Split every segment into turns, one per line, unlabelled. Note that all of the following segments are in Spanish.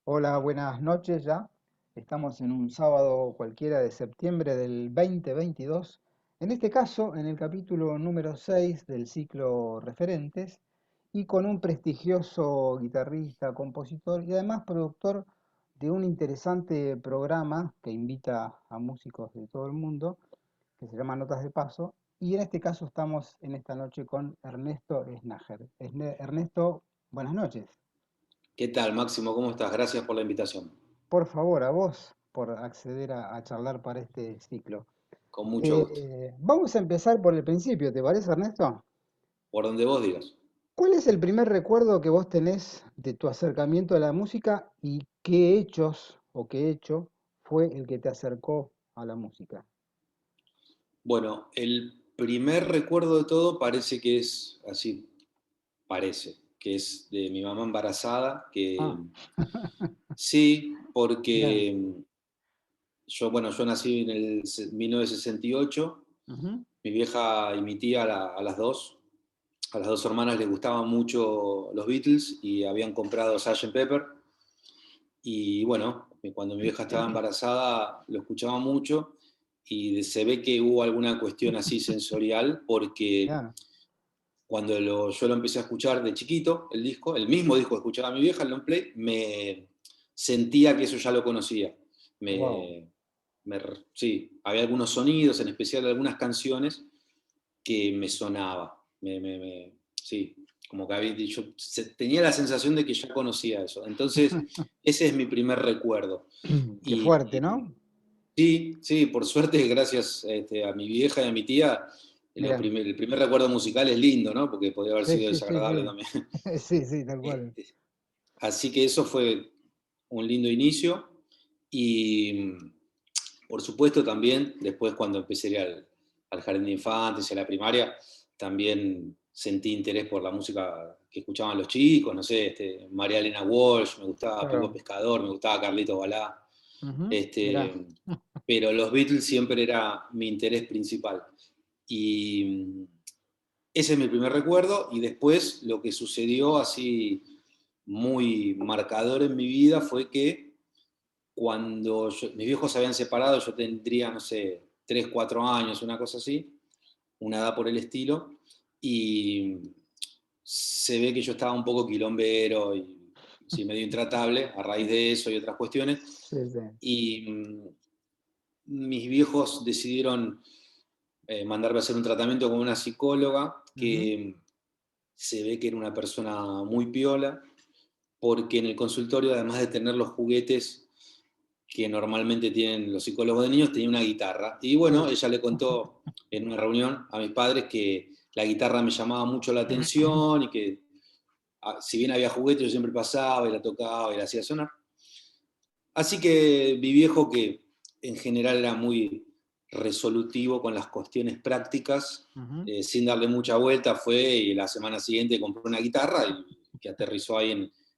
Hola, buenas noches ya. Estamos en un sábado cualquiera de septiembre del 2022. En este caso, en el capítulo número 6 del ciclo Referentes y con un prestigioso guitarrista, compositor y además productor de un interesante programa que invita a músicos de todo el mundo, que se llama Notas de Paso. Y en este caso estamos en esta noche con Ernesto Snager. Ernesto, buenas noches.
¿Qué tal, Máximo? ¿Cómo estás? Gracias por la invitación.
Por favor, a vos por acceder a charlar para este ciclo.
Con mucho gusto.
Vamos a empezar por el principio, ¿te parece, Ernesto?
Por donde vos digas.
¿Cuál es el primer recuerdo que vos tenés de tu acercamiento a la música y qué hechos o qué hecho fue el que te acercó a la música?
Bueno, el primer recuerdo de todo parece que es así, parece, que es de mi mamá embarazada, que
Ah,
sí,
mirá.
porque yo nací en el 1968,
Ujú.
mi vieja y mi tía a las dos hermanas les gustaban mucho los Beatles y habían comprado Sgt. Pepper. Y bueno, cuando mi vieja estaba embarazada lo escuchaba mucho y se ve que hubo alguna cuestión así sensorial porque
Claro.
yo lo empecé a escuchar de chiquito, el disco, el mismo disco que escuchaba mi vieja, el long play, me sentía que eso ya lo conocía.
Wow.
Me, sí, había algunos sonidos, en especial algunas canciones, que me sonaba. Sí, como que había dicho, tenía la sensación de que ya conocía eso. Entonces, ese es mi primer recuerdo.
Qué
Y,
fuerte,
y
¿no?
sí, sí, por suerte, gracias a mi vieja y a mi tía,
Mirá.
el primer recuerdo musical es lindo, ¿no? Porque podría haber
Sí,
sido
sí, sí,
desagradable
sí.
también.
Sí, sí, tal cual.
Este, Así que eso fue un lindo inicio. Y por supuesto también, después cuando empecé a ir al jardín de infantes y a la primaria, también sentí interés por la música que escuchaban los chicos, no sé, María Elena Walsh, me gustaba Pipo
Claro.
Pescador, me gustaba Carlito Balá,
Ujú. Mirá.
este, pero los Beatles siempre era mi interés principal. Y ese es mi primer recuerdo, y después lo que sucedió así muy marcador en mi vida fue que mis viejos se habían separado, yo tendría, no sé, 3 4 años, una cosa así, una edad por el estilo, y se ve que yo estaba un poco quilombero y sí, medio intratable a raíz de eso y otras cuestiones,
Sí, sí.
y mis viejos decidieron mandarme a hacer un tratamiento con una psicóloga
Ujú.
que se ve que era una persona muy piola, porque en el consultorio, además de tener los juguetes que normalmente tienen los psicólogos de niños, tenía una guitarra. Y bueno,
Sí.
ella le contó en una reunión a mis padres que la guitarra me llamaba mucho la atención y que si bien había juguetes, yo siempre pasaba y la tocaba y la hacía sonar. Así que mi viejo, que en general era muy resolutivo con las cuestiones prácticas,
Ujú.
sin darle mucha vuelta, fue y la semana siguiente compró una guitarra y que aterrizó ahí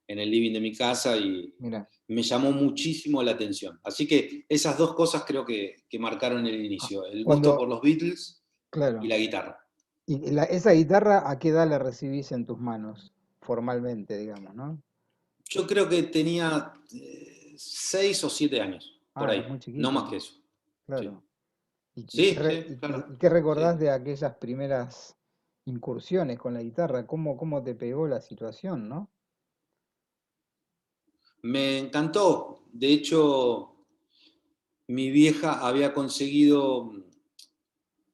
en el living de mi casa y
Mira.
me llamó muchísimo la atención. Así que esas dos cosas creo que marcaron el inicio, el gusto por
Cuando,
los Beatles y
claro.
la guitarra.
¿Y esa guitarra a qué edad la recibís en tus manos? Formalmente, digamos, ¿no?
Yo creo que tenía 6 o 7 años, por
Ah, es
ahí,
muy
no más
chiquito,
que eso. Sí,
claro. ¿Y qué,
sí, sí, claro.
y qué
Sí.
recordás de aquellas primeras incursiones con la guitarra? ¿Cómo te pegó la situación, no?
Me encantó. De hecho, mi vieja había conseguido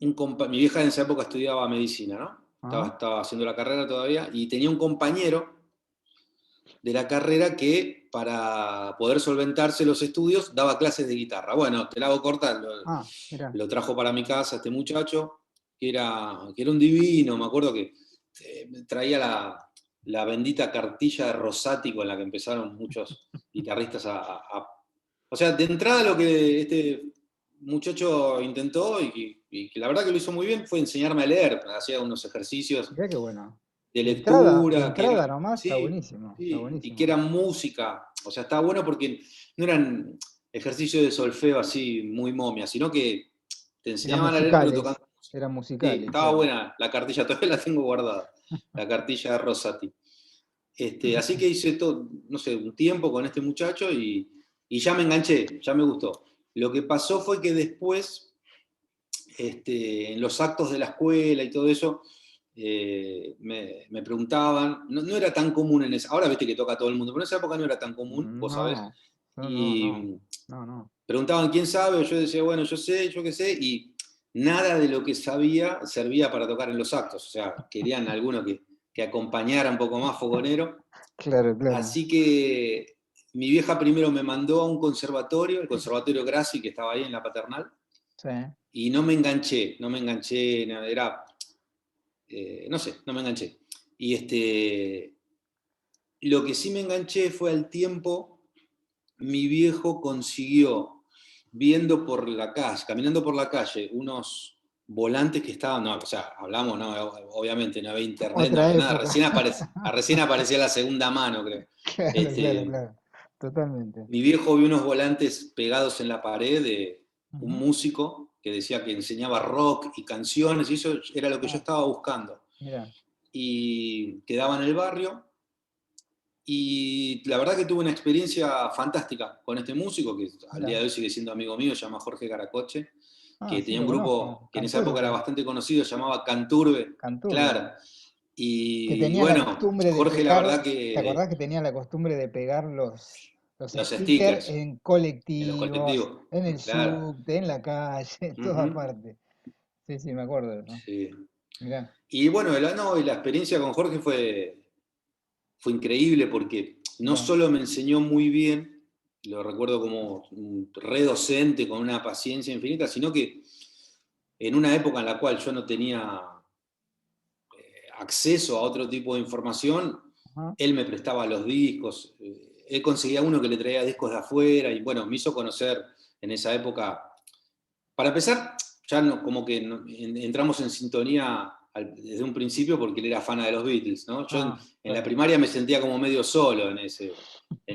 mi vieja en esa época estudiaba medicina, ¿no?
Ajá.
Estaba haciendo la carrera todavía y tenía un compañero de la carrera que para poder solventarse los estudios daba clases de guitarra. Bueno, te la hago corta,
Ah, mira.
lo trajo para mi casa este muchacho, que era un divino, me acuerdo que traía la bendita cartilla de Rosati con la que empezaron muchos guitarristas o sea, de entrada lo que este muchacho intentó y que la verdad que lo hizo muy bien fue enseñarme a leer, hacía unos ejercicios
Mirá qué bueno.
de
De
lectura, que
entrada
eran,
nomás,
sí,
está
sí, y que
buenísimo.
eran música, o sea, estaba bueno porque no eran ejercicios de solfeo así muy momia, sino que te
Eran
enseñaban a leer pero tocando
musicales,
música.
eran
Sí,
musicales,
estaba
claro.
buena la cartilla, todavía la tengo guardada, la cartilla de Rosati. Así que hice todo, no sé, un tiempo con este muchacho y ya me enganché, ya me gustó. Lo que pasó fue que después, en los actos de la escuela y todo eso, me preguntaban, no era tan común en esa, ahora viste que toca a todo el mundo, pero en esa época no era tan común, vos sabés,
No, no, no, no,
y
no, no.
preguntaban quién sabe, yo decía, bueno, yo sé, yo qué sé, y nada de lo que sabía servía para tocar en los actos, o sea, querían alguno que acompañara un poco más fogonero,
Claro, claro.
así que mi vieja primero me mandó a un conservatorio, el Conservatorio Grassi, que estaba ahí en la Paternal,
Sí.
y no me enganché, era, no sé, no me enganché. Y lo que sí me enganché fue al tiempo, mi viejo consiguió, viendo por la calle, caminando por la calle, unos volantes que estaban, no, o sea, hablamos, no, obviamente no había internet, no
Otra
había nada,
época.
recién aparecía la segunda mano, creo.
Claro, claro,
Este,
claro. Totalmente.
Mi viejo vio unos volantes pegados en la pared de un
Ujú.
músico que decía que enseñaba rock y canciones, y eso era lo que yo
Ah,
estaba buscando.
mira.
Y quedaba en el barrio, y la verdad que tuve una experiencia fantástica con este músico, que al día
Mira.
de hoy sigue siendo amigo mío, se llama Jorge Caracoche,
Ah,
que
sí,
tenía un
lo conozco.
grupo que en esa época era
Canturbe.
bastante conocido, se llamaba Canturbe, claro.
Canturbe. Que
Y
tenía la
bueno,
costumbre de
Jorge la
pegar,
verdad
¿te
que
acordás que tenía la costumbre de pegar los
los
stickers
stickers
en
en los
colectivos,
colectivos,
en el
claro.
subte, en la calle, en todas
Ujú,
partes? Sí, sí, me acuerdo de eso.
sí.
Mirá.
Y bueno, no, y la experiencia con Jorge fue increíble porque no
Mirá.
solo me enseñó muy bien, lo recuerdo como un re docente con una paciencia infinita, sino que en una época en la cual yo no tenía acceso a otro tipo de información,
Ajá.
él me prestaba los discos, él conseguía uno que le traía discos de afuera y bueno, me hizo conocer en esa época. Para empezar, ya como que entramos en sintonía desde un principio porque él era fan de los Beatles, ¿no? Yo
Ah,
en la
claro.
primaria me sentía como medio solo en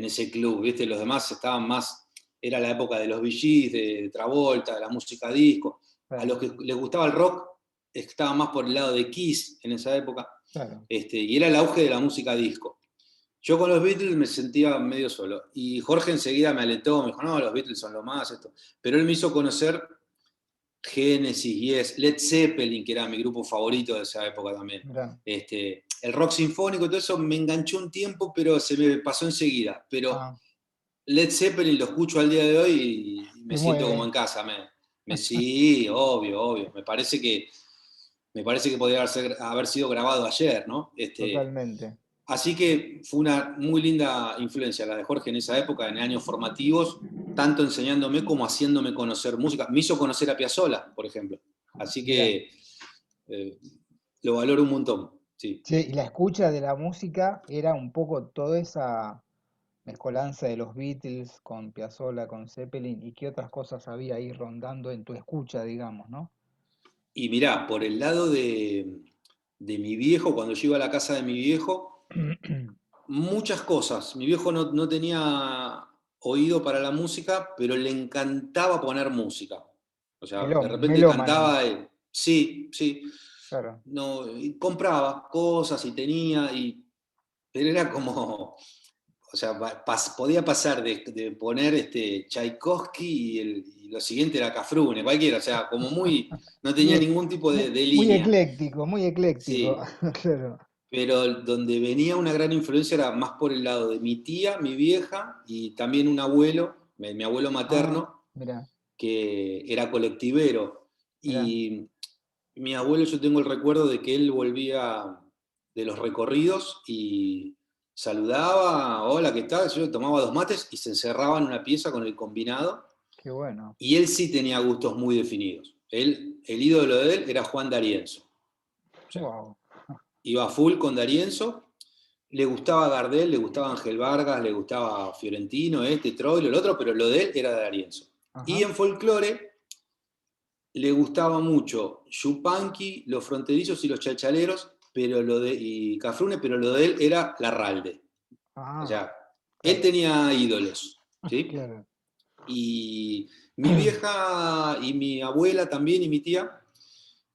ese club, ¿viste? Los demás estaban más, era la época de los Bee Gees, de Travolta, de la música disco. A
Claro,
los que les gustaba el rock estaban más por el lado de Kiss en esa época,
claro.
y era el auge de la música disco. Yo con los Beatles me sentía medio solo. Y Jorge enseguida me alentó, me dijo, no, los Beatles son lo más, esto. Pero él me hizo conocer Genesis, Yes, Led Zeppelin, que era mi grupo favorito de esa época también.
Mirá.
El rock sinfónico, todo eso me enganchó un tiempo, pero se me pasó enseguida. Pero
Ah,
Led Zeppelin lo escucho al día de hoy y me
te
siento como
mueve.
en casa. Sí, obvio, obvio. Me parece que podría haber sido grabado ayer, ¿no?
Totalmente.
Así que fue una muy linda influencia la de Jorge en esa época, en años formativos, tanto enseñándome como haciéndome conocer música. Me hizo conocer a Piazzolla, por ejemplo. Así
Mirá.
que eh, lo valoro un montón. Sí.
Che, y la escucha de la música era un poco toda esa mezcolanza de los Beatles con Piazzolla, con Zeppelin, y qué otras cosas había ahí rondando en tu escucha, digamos, ¿no?
Y mirá, por el lado de mi viejo, cuando yo iba a la casa de mi viejo, muchas cosas. Mi viejo no tenía oído para la música, pero le encantaba poner música. O sea, de repente
Melómano,
cantaba, sí, sí.
claro.
No, y compraba cosas y tenía, pero era como, o sea, podía pasar de poner Tchaikovsky y lo siguiente era Cafrune, cualquiera, o sea, como muy, no tenía
Muy,
ningún tipo de
muy
línea,
ecléctico, muy ecléctico.
sí,
Claro.
pero donde venía una gran influencia era más por el lado de mi tía, mi vieja, y también un abuelo, mi abuelo
Ah,
materno,
mira,
que era colectivero,
mira.
y mi abuelo, yo tengo el recuerdo de que él volvía de los recorridos y saludaba, hola, ¿qué tal? Yo tomaba dos mates y se encerraba en una pieza con el combinado.
Qué bueno.
Y él sí tenía gustos muy definidos. El ídolo de él era Juan D'Arienzo. O sea,
Wow.
iba full con D'Arienzo. Le gustaba Gardel, le gustaba Ángel Vargas, le gustaba Fiorentino, Troilo, el otro, pero lo de él era D'Arienzo. Y
Ajá.
en folclore le gustaba mucho Yupanqui, los fronterizos y los chachaleros, y Cafrune, pero lo de él era Larralde. O
Ah,
sea, él
claro,
tenía ídolos, ¿sí?
claro.
Y mi vieja y mi abuela también y mi tía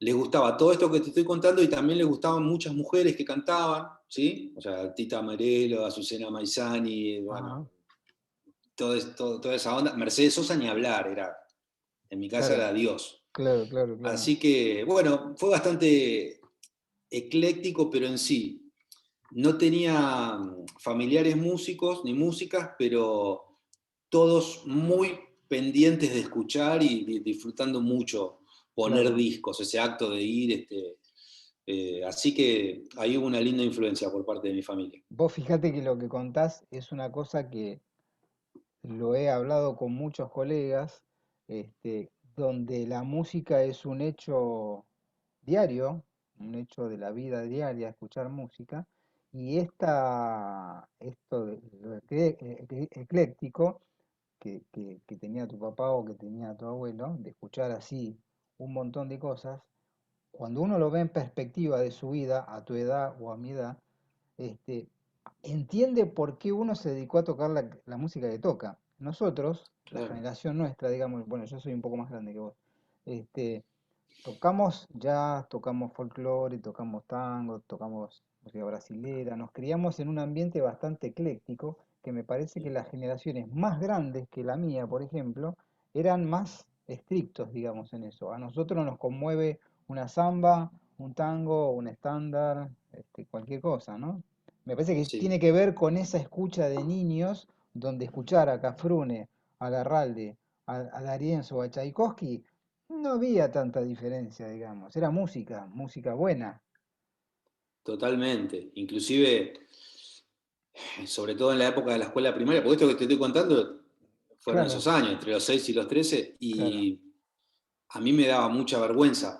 les gustaba todo esto que te estoy contando y también les gustaban muchas mujeres que cantaban, ¿sí? O sea, Tita Merelo, Azucena Maizani,
Ajá,
bueno, toda esa onda. Mercedes Sosa ni hablar, en mi casa
claro,
era Dios.
claro, claro, claro,
Así que, bueno, fue bastante ecléctico, pero en sí. No tenía familiares músicos ni músicas, pero todos muy pendientes de escuchar y disfrutando mucho poner
claro.
discos, ese acto de ir. Así que ahí hubo una linda influencia por parte de mi familia.
Vos fijate que lo que contás es una cosa que lo he hablado con muchos colegas, donde la música es un hecho diario, un hecho de la vida diaria, escuchar música, y esto de lo ecléctico que tenía tu papá o que tenía tu abuelo, de escuchar así un montón de cosas, cuando uno lo ve en perspectiva de su vida, a tu edad o a mi edad, este, entiende por qué uno se dedicó a tocar la música que toca. Nosotros, la
Claro,
generación nuestra, digamos, bueno, yo soy un poco más grande que vos, este, tocamos jazz, tocamos folclore, tocamos tango, tocamos música brasilera, nos criamos en un ambiente bastante ecléctico, que me parece que las generaciones más grandes que la mía, por ejemplo, eran más estrictos, digamos, en eso. A nosotros nos conmueve una samba, un tango, un estándar, cualquier cosa, ¿no? Me parece que
sí,
tiene que ver con esa escucha de niños, donde escuchar a Cafrune, a Larralde, a D'Arienzo o a Tchaikovsky no había tanta diferencia, digamos. Era música, música buena.
totalmente. Inclusive, sobre todo en la época de la escuela primaria, porque esto que te estoy contando fueron
Claro,
esos años, entre los 6 y los 13,
claro.
y a mí me daba mucha vergüenza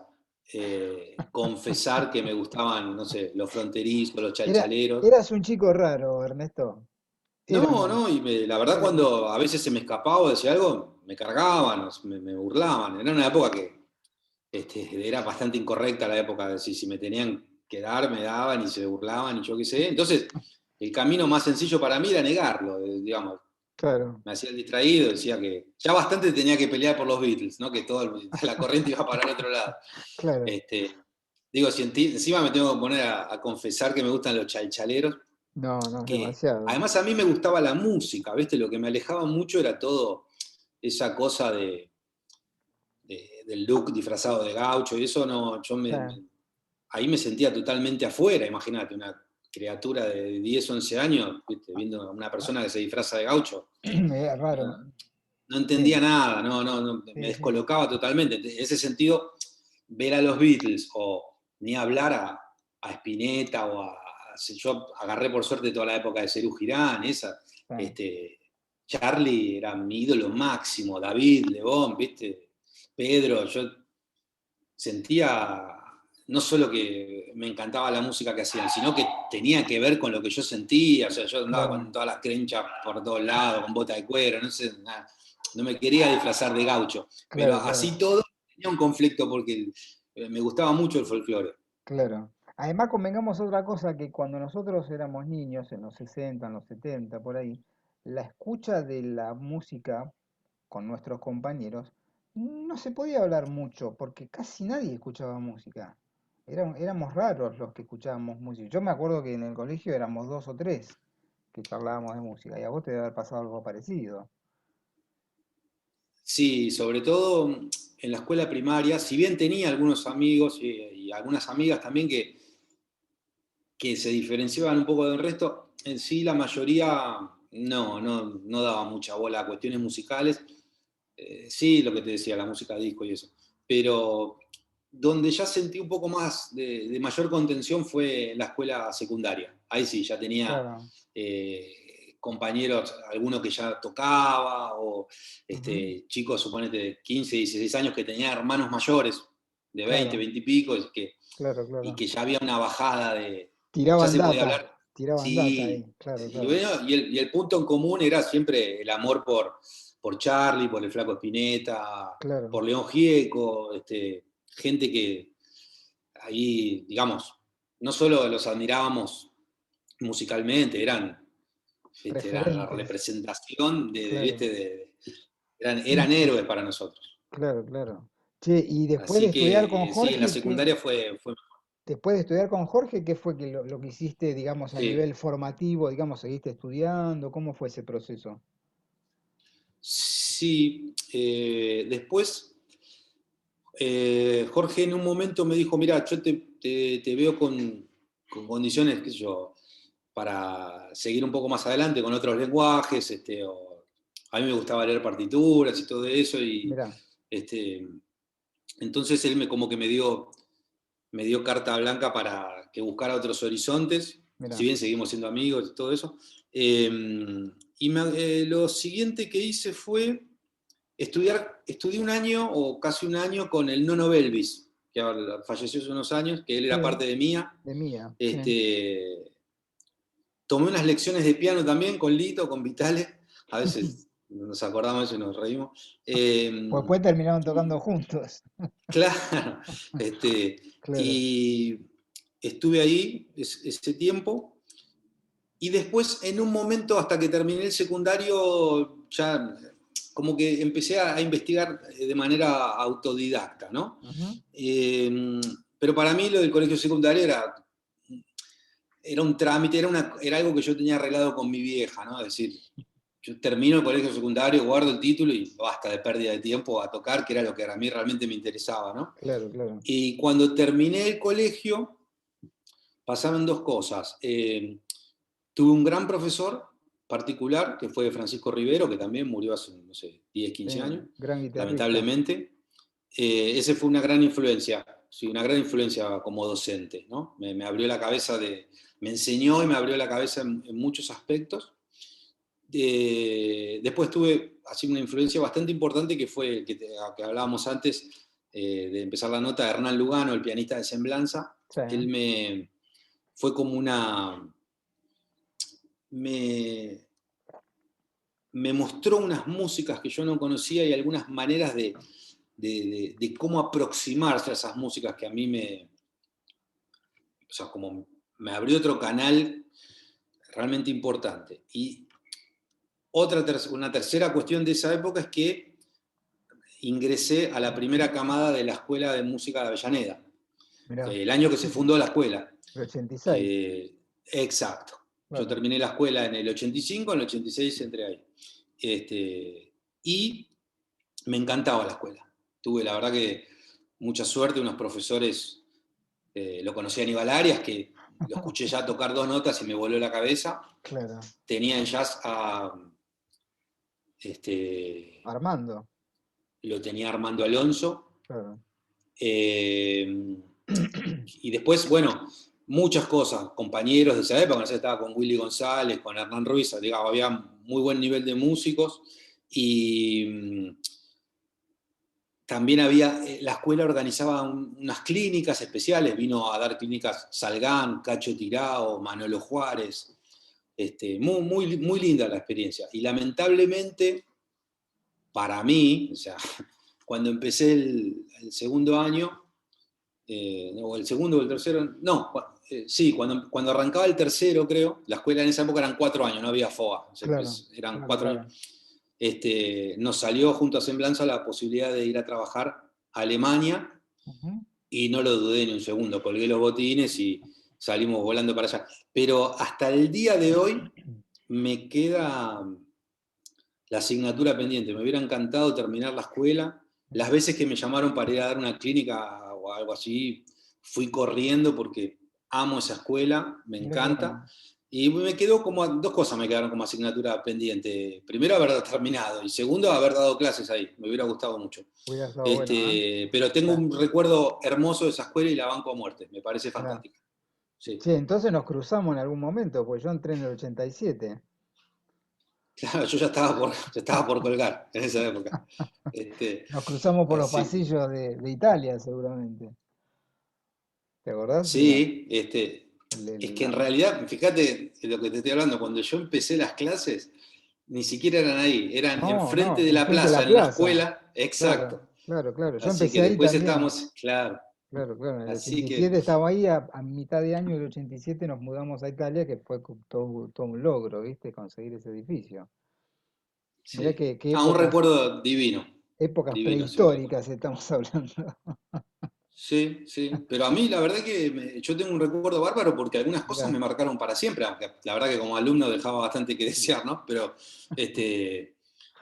confesar que me gustaban, no sé, los fronterizos, los chalchaleros.
Eras un chico raro, Ernesto.
No,
Éramos,
no, y la verdad
éramos.
cuando a veces se me escapaba o decía algo, me cargaban, me burlaban. Era una época que era bastante incorrecta la época, de si me tenían que dar, me daban y se burlaban y yo qué sé. Entonces, el camino más sencillo para mí era negarlo, digamos.
Claro,
Me hacía el distraído, decía que ya bastante tenía que pelear por los Beatles, ¿no? Que toda la corriente iba para el otro lado.
claro.
Este, digo, si encima me tengo que poner a confesar que me gustan los chalchaleros,
No, no, es
que
demasiado.
además a mí me gustaba la música, ¿viste? Lo que me alejaba mucho era todo esa cosa del look disfrazado de gaucho, y eso no,
Claro.
ahí me sentía totalmente afuera, imagínate, una criatura de 10 11 años, ¿viste? Viendo a una
Ah,
persona que se disfraza de gaucho,
era raro.
no, no
Sí,
entendía nada, me
sí, sí.
descolocaba totalmente. En ese sentido, ver a los Beatles o ni hablar a Spinetta si yo agarré por suerte toda la época de Serú Girán, esa,
Sí.
este, Charlie era mi ídolo máximo, David, Lebón, ¿viste? Pedro, yo sentía no solo que me encantaba la música que hacían, sino que tenía que ver con lo que yo sentía, o sea, yo andaba
Claro,
con todas las crenchas por todos lados, con bota de cuero, no sé, nada. No me quería disfrazar de gaucho, pero
claro,
así
claro,
todo tenía un conflicto porque me gustaba mucho el folclore.
claro. Además, convengamos otra cosa, que cuando nosotros éramos niños, en los 60, en los 70, por ahí, la escucha de la música con nuestros compañeros, no se podía hablar mucho porque casi nadie escuchaba música. Éramos raros los que escuchábamos música. Yo me acuerdo que en el colegio éramos dos o tres que charlábamos de música y a vos te debe haber pasado algo parecido.
Sí, sobre todo en la escuela primaria, si bien tenía algunos amigos y algunas amigas también que se diferenciaban un poco del resto, en sí la mayoría no daba mucha bola a cuestiones musicales. Sí, lo que te decía, la música disco y eso. Pero donde ya sentí un poco más mayor contención fue en la escuela secundaria. Ahí sí, ya tenía
Claro.
compañeros, algunos que ya tocaba, o
Ujú.
chicos, suponete, de 15, 16 años que tenían hermanos mayores, de 20,
Claro,
20 y pico,
claro,
y
claro.
que ya había una bajada ya
Tiraban
se podía
data,
hablar.
tiraban data ahí,
Sí,
claro,
y
claro.
bueno, y el punto en común era siempre el amor por Charlie, por el Flaco Spinetta,
Claro.
por León Gieco, gente que ahí, digamos, no solo los admirábamos musicalmente, eran la
Referentes,
representación
claro,
eran
íconos,
héroes para nosotros.
claro, claro. Che, y después de
Así
estudiar con
que sí, en la
Jorge, ¿qué?
secundaria fue mejor.
después de estudiar con Jorge, ¿qué fue lo que hiciste, digamos, a
Sí,
nivel formativo? Digamos, ¿seguiste estudiando? ¿Cómo fue ese proceso?
sí. Después, Jorge en un momento me dijo, mira, yo te veo con condiciones, qué sé yo, para seguir un poco más adelante con otros lenguajes, a mí me gustaba leer partituras y todo eso, y
Mirá,
este, entonces él como que me dio carta blanca para que buscara otros horizontes, si
mirá.
bien seguimos siendo amigos y todo eso. Eh, lo siguiente que hice fue estudié un año o casi un año con el Nono Belvis, que falleció hace unos años, que él era
Sí,
parte de Mía.
de mía, sí.
Este, Tomé unas lecciones de piano también con Lito, con Vitale, a veces nos acordamos y nos reímos.
Pues después terminaron tocando
Y
juntos.
claro,
Claro.
y estuve ahí ese tiempo. Y después, en un momento, hasta que terminé el secundario, ya como que empecé a investigar de manera autodidacta, ¿no?
Ujú.
Eh, pero para mí lo del colegio secundario era un trámite, era algo que yo tenía arreglado con mi vieja, ¿no? Es decir, yo termino el colegio secundario, guardo el título y basta de pérdida de tiempo a tocar, que era lo que a mí realmente me interesaba, ¿no?
Claro, claro.
Y cuando terminé el colegio, pasaron dos cosas. Tuve un gran profesor particular, que fue Francisco Rivero, que también murió hace, no sé, 10,
Sí,
15 años,
gran guitarrista.
lamentablemente. Ese fue una gran influencia, sí, una gran influencia como docente, ¿no? Me abrió la cabeza me enseñó y me abrió la cabeza en muchos aspectos. Después tuve así una influencia bastante importante que fue que hablábamos antes de empezar la nota, de Hernán Lugano, el pianista de Semblanza.
Sí,
Él fue como me, me mostró unas músicas que yo no conocía y algunas maneras de cómo aproximarse a esas músicas que a mí o sea, como me abrió otro canal realmente importante. Y una tercera cuestión de esa época es que ingresé a la primera camada de la Escuela de Música de Avellaneda,
mirá,
el año que se fundó la escuela.
el 86.
Eh, exacto. Yo
Claro.
terminé la escuela en el 85, en el 86 entré ahí. Y me encantaba la escuela. Tuve, la verdad, que mucha suerte, unos profesores, lo conocí a Aníbal Arias, que lo escuché ya tocar dos notas y me voló la cabeza.
Claro.
Tenía en jazz este,
Armando.
lo tenía Armando Alonso.
Claro.
Eh, y después, bueno, muchas cosas, compañeros de esa época, no sé, estaba con Willy González, con Hernán Ruiz, digamos, había muy buen nivel de músicos y también la escuela organizaba unas clínicas especiales, vino a dar clínicas Salgán, Cacho Tirao, Manolo Juárez, muy linda la experiencia. Y lamentablemente, para mí, o sea, cuando empecé el segundo año, o el segundo o el tercero, no, sí, cuando arrancaba el tercero, creo, la escuela en esa época eran 4 años, no había FOA,
Claro,
eran
claro,
4 años.
claro.
Nos salió junto a Semblanza la posibilidad de ir a trabajar a Alemania
Ujú.
y no lo dudé ni un segundo, colgué los botines y salimos volando para allá. Pero hasta el día de hoy me queda la asignatura pendiente. Me hubiera encantado terminar la escuela. Las
Mirá,
veces que me llamaron para ir a dar una clínica o algo así, fui corriendo porque amo esa escuela, me
mirá qué
encanta.
bueno.
Y me quedó como, dos cosas me quedaron como asignatura pendiente. Primero, haber terminado. Y segundo, haber dado clases ahí. Me hubiera gustado mucho.
Hubiera estado bueno, ¿eh?
Pero tengo
Ah,
un recuerdo hermoso de esa escuela y la banco a muerte. Me parece
mirá.
fantástica. Sí.
Che, entonces nos cruzamos en algún momento, pues yo entré en el 87.
Claro, yo ya estaba por colgar en esa época. Este,
Nos cruzamos por los
así.
pasillos de Italia, seguramente. ¿Te acordás?
Sí, es que en
La-
realidad, fíjate de lo que te estoy hablando, cuando yo empecé las clases, ni siquiera eran ahí, eran
No,
enfrente
no,
de la
enfrente de
plaza,
la
en una
plaza.
escuela, exacto.
Claro, claro, claro. Yo
Así que
empecé ahí
después
también.
estábamos, claro,
Claro, claro. En el
así
87
que
estaba ahí, a mitad de año del 87 nos mudamos a Italia, que fue todo un logro, ¿viste? Conseguir ese edificio. Mirá
sí.
qué
Un
épocas,
recuerdo divino,
épocas
divino ese recuerdo.
prehistóricas estamos hablando.
Sí, sí. Pero a mí la verdad que yo tengo un recuerdo bárbaro porque algunas cosas me
Mirá,
marcaron para siempre, aunque la verdad que como alumno dejaba bastante que desear, ¿no? Pero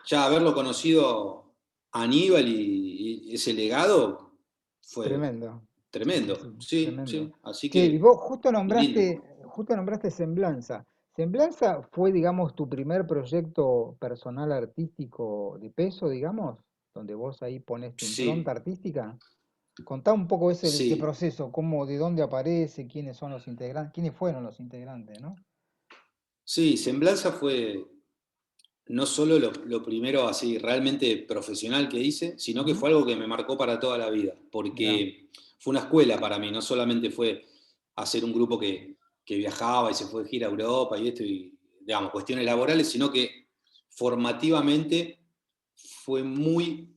ya haberlo conocido a Aníbal y ese legado fue
tremendo. Sí,
tremendo.
sí,
Sí,
tremendo.
sí. Así
Che, y
que
vos
lindo.
justo nombraste Semblanza. ¿Semblanza fue, digamos, tu primer proyecto personal artístico de peso, digamos? Donde vos ahí pones tu impronta
Sí,
artística. Contá un poco ese
sí.
proceso, cómo, de dónde aparece, quiénes son los integrantes, quiénes fueron los integrantes, ¿no?
Sí, Semblanza fue no solo lo primero así realmente profesional que hice, sino que
Ujú.
fue algo que me marcó para toda la vida,
Mirá.
porque fue una escuela para mí, no solamente fue hacer un grupo que viajaba y se fue de gira a Europa y esto, y digamos, cuestiones laborales, sino que formativamente fue muy,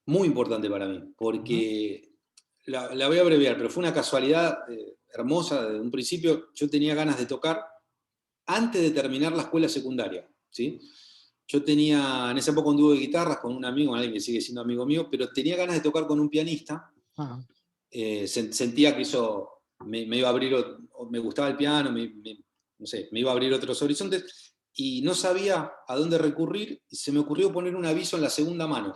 muy importante para mí,
Ujú.
porque la voy a abreviar, pero fue una casualidad hermosa. Desde un principio yo tenía ganas de tocar antes de terminar la escuela secundaria, ¿sí? Yo tenía, en esa época un dúo de guitarras con un amigo, alguien que sigue siendo amigo mío, pero tenía ganas de tocar con un pianista.
Ah,
Sentía que eso me iba a abrir, me gustaba el piano, no sé, me iba a abrir otros horizontes, y no sabía a dónde recurrir, y se me ocurrió poner un aviso en la segunda mano,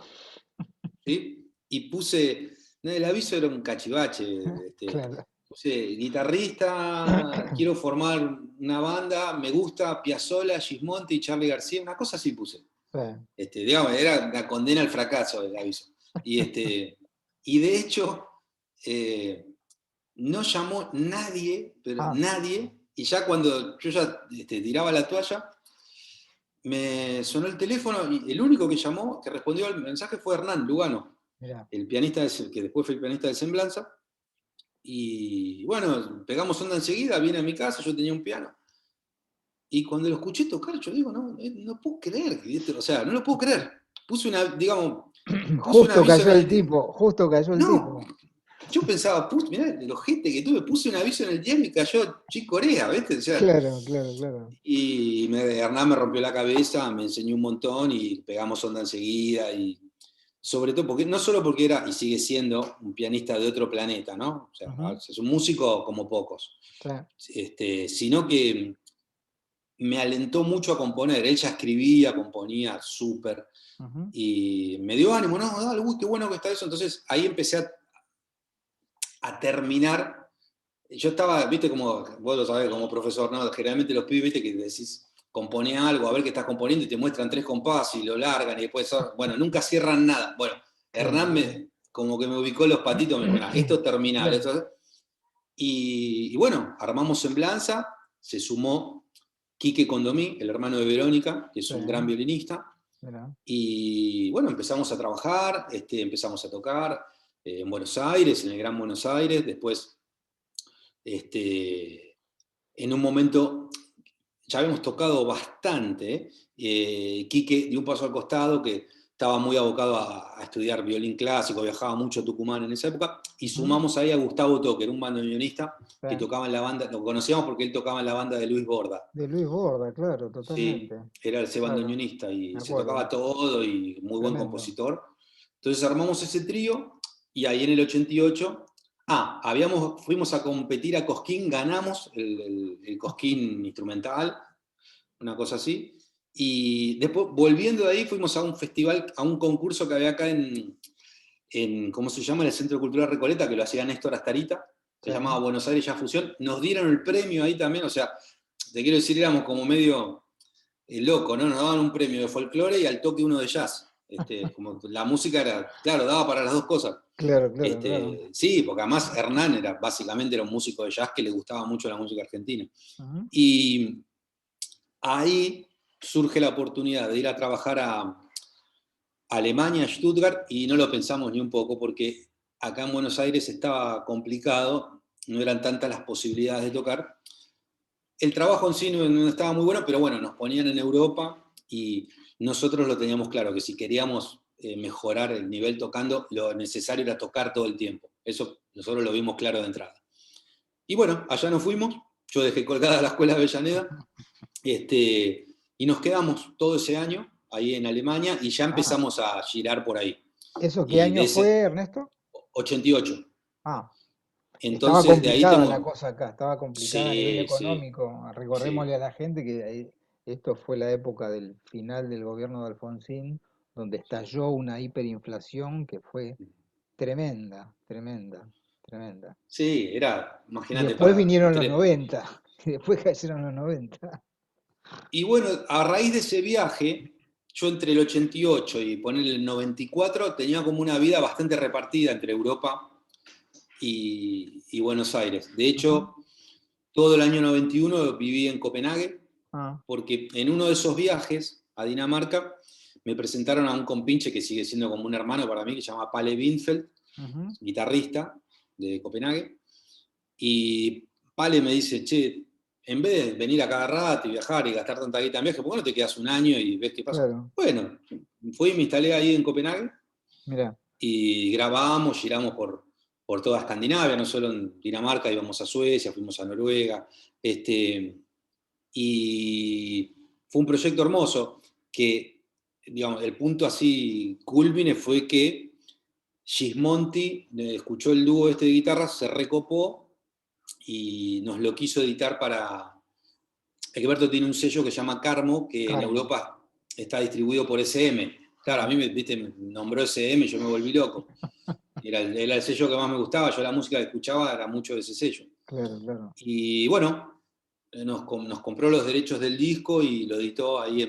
¿sí? Y puse, no, el aviso era un cachivache,
claro.
puse guitarrista, quiero formar una banda, me gusta Piazzolla, Gismonti y Charly García, una cosa así puse.
Sí.
Digamos, era una condena al fracaso el aviso. Y de hecho, eh, no llamó nadie, pero
Ah,
nadie, y ya cuando yo ya tiraba la toalla, me sonó el teléfono y el único que llamó, que respondió al mensaje fue Hernán Lugano,
mirá.
el pianista que después fue el pianista de Semblanza. Y bueno, pegamos onda enseguida, viene a mi casa, yo tenía un piano. Y cuando lo escuché tocar, yo digo, no, no puedo creer, o sea, no lo puedo creer. Puse una, digamos, puse un
Justo
aviso en
cayó el
el.
tipo, justo cayó el
No,
tipo.
yo pensaba, mirá, el ojete que tuve, puse un aviso en el diario y cayó Chick Corea, ¿viste? O sea,
Claro, claro, claro.
y Hernán me rompió la cabeza, me enseñó un montón y pegamos onda enseguida. Y sobre todo, porque, no solo porque era y sigue siendo un pianista de otro planeta, ¿no? O sea,
Ujú.
es un músico como pocos,
Claro.
sino que me alentó mucho a componer. Él ya escribía, componía súper,
Ujú.
y me dio ánimo, no, dale, uy, qué bueno que está eso. Entonces ahí empecé a terminar. Yo estaba, viste, como vos lo sabés, como profesor, ¿no? Generalmente los pibes, viste, que decís, compone algo, a ver qué estás componiendo, y te muestran tres compases y lo largan, y después, bueno, nunca cierran nada. Bueno,
Claro,
Hernán
claro.
como que me ubicó los patitos, me dijo, "Nah, esto termina,
Claro.
esto". Y bueno, armamos Semblanza, se sumó Quique Condomí, el hermano de Verónica, que es
Sí,
un gran violinista,
mirá.
y bueno, empezamos a trabajar, empezamos a tocar en Buenos Aires, en el Gran Buenos Aires. Después, este, en un momento, ya habíamos tocado bastante. Quique dio un paso al costado, que estaba muy abocado a estudiar violín clásico, viajaba mucho a Tucumán en esa época, y
Ujú.
sumamos ahí a Gustavo Toque, era un bandoneonista
Sí.
que tocaba en la banda, lo conocíamos porque él tocaba en la banda de Luis Borda.
De Luis Borda, claro,
Sí,
totalmente.
era ese
Claro,
bandoneonista y
me
se tocaba
acuerdo.
todo y muy buen
Tremendo.
compositor. Entonces armamos ese trío y ahí en el 88, fuimos a competir a Cosquín, ganamos el Cosquín instrumental, una cosa así. Y después, volviendo de ahí, fuimos a un festival, a un concurso que había acá ¿cómo se llama? En el Centro Cultural Recoleta, que lo hacía Néstor Astarita, se
Sí.
llamaba Buenos Aires Jazz Fusión. Nos dieron el premio ahí también, o sea, te quiero decir, éramos como medio loco, ¿no? Nos daban un premio de folclore y al toque uno de jazz. Como la música era, claro, daba para las dos cosas.
Claro, claro, claro.
Sí, porque además Hernán básicamente era un músico de jazz que le gustaba mucho la música argentina.
Ujú.
Y ahí surge la oportunidad de ir a trabajar a Alemania, Stuttgart, y no lo pensamos ni un poco porque acá en Buenos Aires estaba complicado, no eran tantas las posibilidades de tocar. El trabajo en sí no estaba muy bueno, pero bueno, nos ponían en Europa y nosotros lo teníamos claro, que si queríamos mejorar el nivel tocando, lo necesario era tocar todo el tiempo. Eso nosotros lo vimos claro de entrada. Y bueno, allá nos fuimos, yo dejé colgada la escuela de Avellaneda, y nos quedamos todo ese año ahí en Alemania y ya
Ah,
empezamos a girar por ahí.
¿eso qué
Y de
año
ese
fue, Ernesto?
88.
Ah, estaba
Entonces, de ahí
complicada la
tengo...
cosa acá, estaba complicada a nivel
Sí, sí,
económico.
sí.
Recordémosle a la gente que esto fue la época del final del gobierno de Alfonsín, donde estalló una hiperinflación que fue tremenda, tremenda, tremenda.
Sí, era,
Y
imagínate,
después
para...
vinieron los 90, y después cayeron los 90.
Y bueno, a raíz de ese viaje, yo entre el 88 y poner el 94 tenía como una vida bastante repartida entre Europa y Buenos Aires. De
Ajá.
hecho, todo el año 91 viví en Copenhague,
Ah,
porque en uno de esos viajes a Dinamarca me presentaron a un compinche que sigue siendo como un hermano para mí, que se llama Palle Winfeldt,
ujú,
guitarrista de Copenhague, y Pale me dice, che, en vez de venir a cada rato y viajar y gastar tanta guita en viaje, ¿por qué no te quedas un año y ves qué pasa?
claro,
Bueno, fui y me instalé ahí en Copenhague
mira,
y grabamos, giramos por toda Escandinavia, no solo en Dinamarca, íbamos a Suecia, fuimos a Noruega, y fue un proyecto hermoso que, digamos, el punto así culmine fue que Gismonti escuchó el dúo este de guitarras, se recopó y nos lo quiso editar para... Egberto tiene un sello que se llama Carmo, que en
Carmo.
Europa está distribuido por SM. Claro, a
Ah,
mí ¿viste? Me nombró SM y yo me volví loco. Era el sello que más me gustaba, yo la música que escuchaba era mucho de ese sello.
claro, claro.
Y bueno, nos compró los derechos del disco y lo editó ahí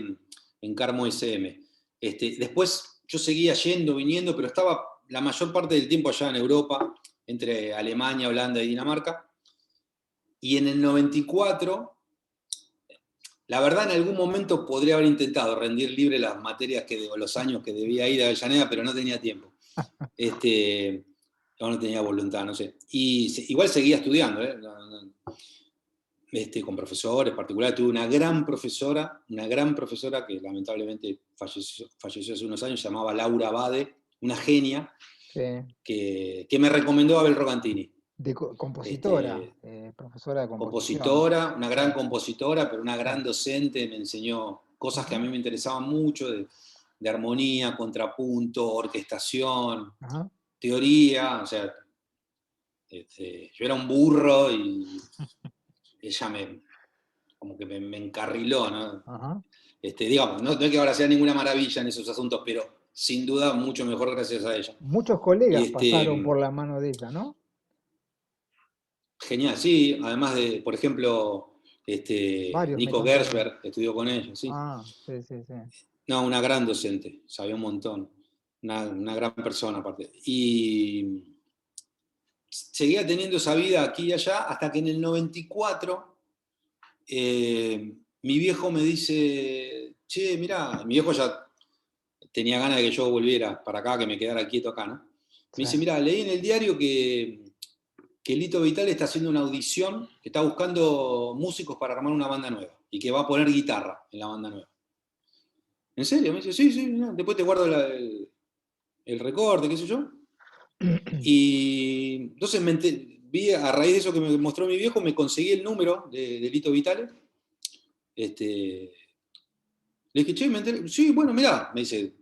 en Carmo SM. Después yo seguía yendo, viniendo, pero estaba la mayor parte del tiempo allá en Europa, entre Alemania, Holanda y Dinamarca. Y en el 94, la verdad en algún momento podría haber intentado rendir libre las materias o los años que debía ir a Avellaneda, pero no tenía tiempo. No tenía voluntad, no sé. Y igual seguía estudiando, ¿eh? Con profesores particulares. Tuve una gran profesora que lamentablemente falleció hace unos años, se llamaba Laura Bade, una genia,
Sí.
que me recomendó a Abel Rogantini.
Compositora, profesora de composición.
Compositora, una gran
Claro,
compositora, pero una gran
claro.
docente, me enseñó cosas que a
Ujú,
mí me interesaban mucho, de armonía, contrapunto, orquestación,
ajá,
teoría, o sea, yo era un burro y ella como que me encarriló, ¿no?
ajá.
Digamos, no es que ahora sea ninguna maravilla en esos asuntos, pero sin duda mucho mejor gracias a ella.
Muchos
Y
colegas pasaron por la mano de ella, ¿no?
genial, sí, además de, por ejemplo,
Varios me
Nico
contaron.
Gersberg, que estudió con ella, sí.
Ah, sí, sí, sí.
No, una gran docente, sabía un montón, una gran persona aparte. Y seguía teniendo esa vida aquí y allá hasta que en el 94 mi viejo me dice, che, mirá, mi viejo ya tenía ganas de que yo volviera para acá, que me quedara quieto acá, ¿no? Me
Sí.
dice, mirá, leí en el diario que Lito Vitale está haciendo una audición, que está buscando músicos para armar una banda nueva y que va a poner guitarra en la banda nueva. ¿En serio? Me dice, sí, sí, no, después te guardo el recorte, qué sé yo. Y entonces vi, a raíz de eso que me mostró mi viejo, me conseguí el número de Lito Vitale. Este, Le dije, che, me enteré. Sí, bueno, mirá, me dice,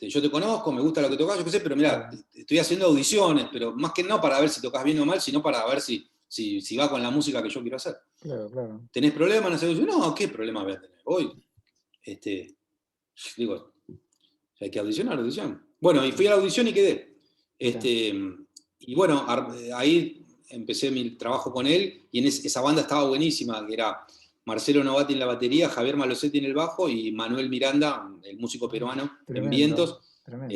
yo te conozco, me gusta lo que tocas, yo qué sé, pero mirá,
Claro,
estoy haciendo audiciones, pero más que no para ver si tocas bien o mal, sino para ver si va con la música que yo quiero hacer.
claro, claro.
¿Tenés problemas en hacer audición? No, ¿qué problema voy a tener? Voy, este, digo, hay que audicionar, audición. Bueno, y fui a la audición y quedé.
Mira,
Este, y bueno, ahí empecé mi trabajo con él, y esa banda estaba buenísima, que era Marcelo Novati en la batería, Javier Malosetti en el bajo y Manuel Miranda, el músico
ah,
peruano, en
tremendo,
vientos.
tremendo.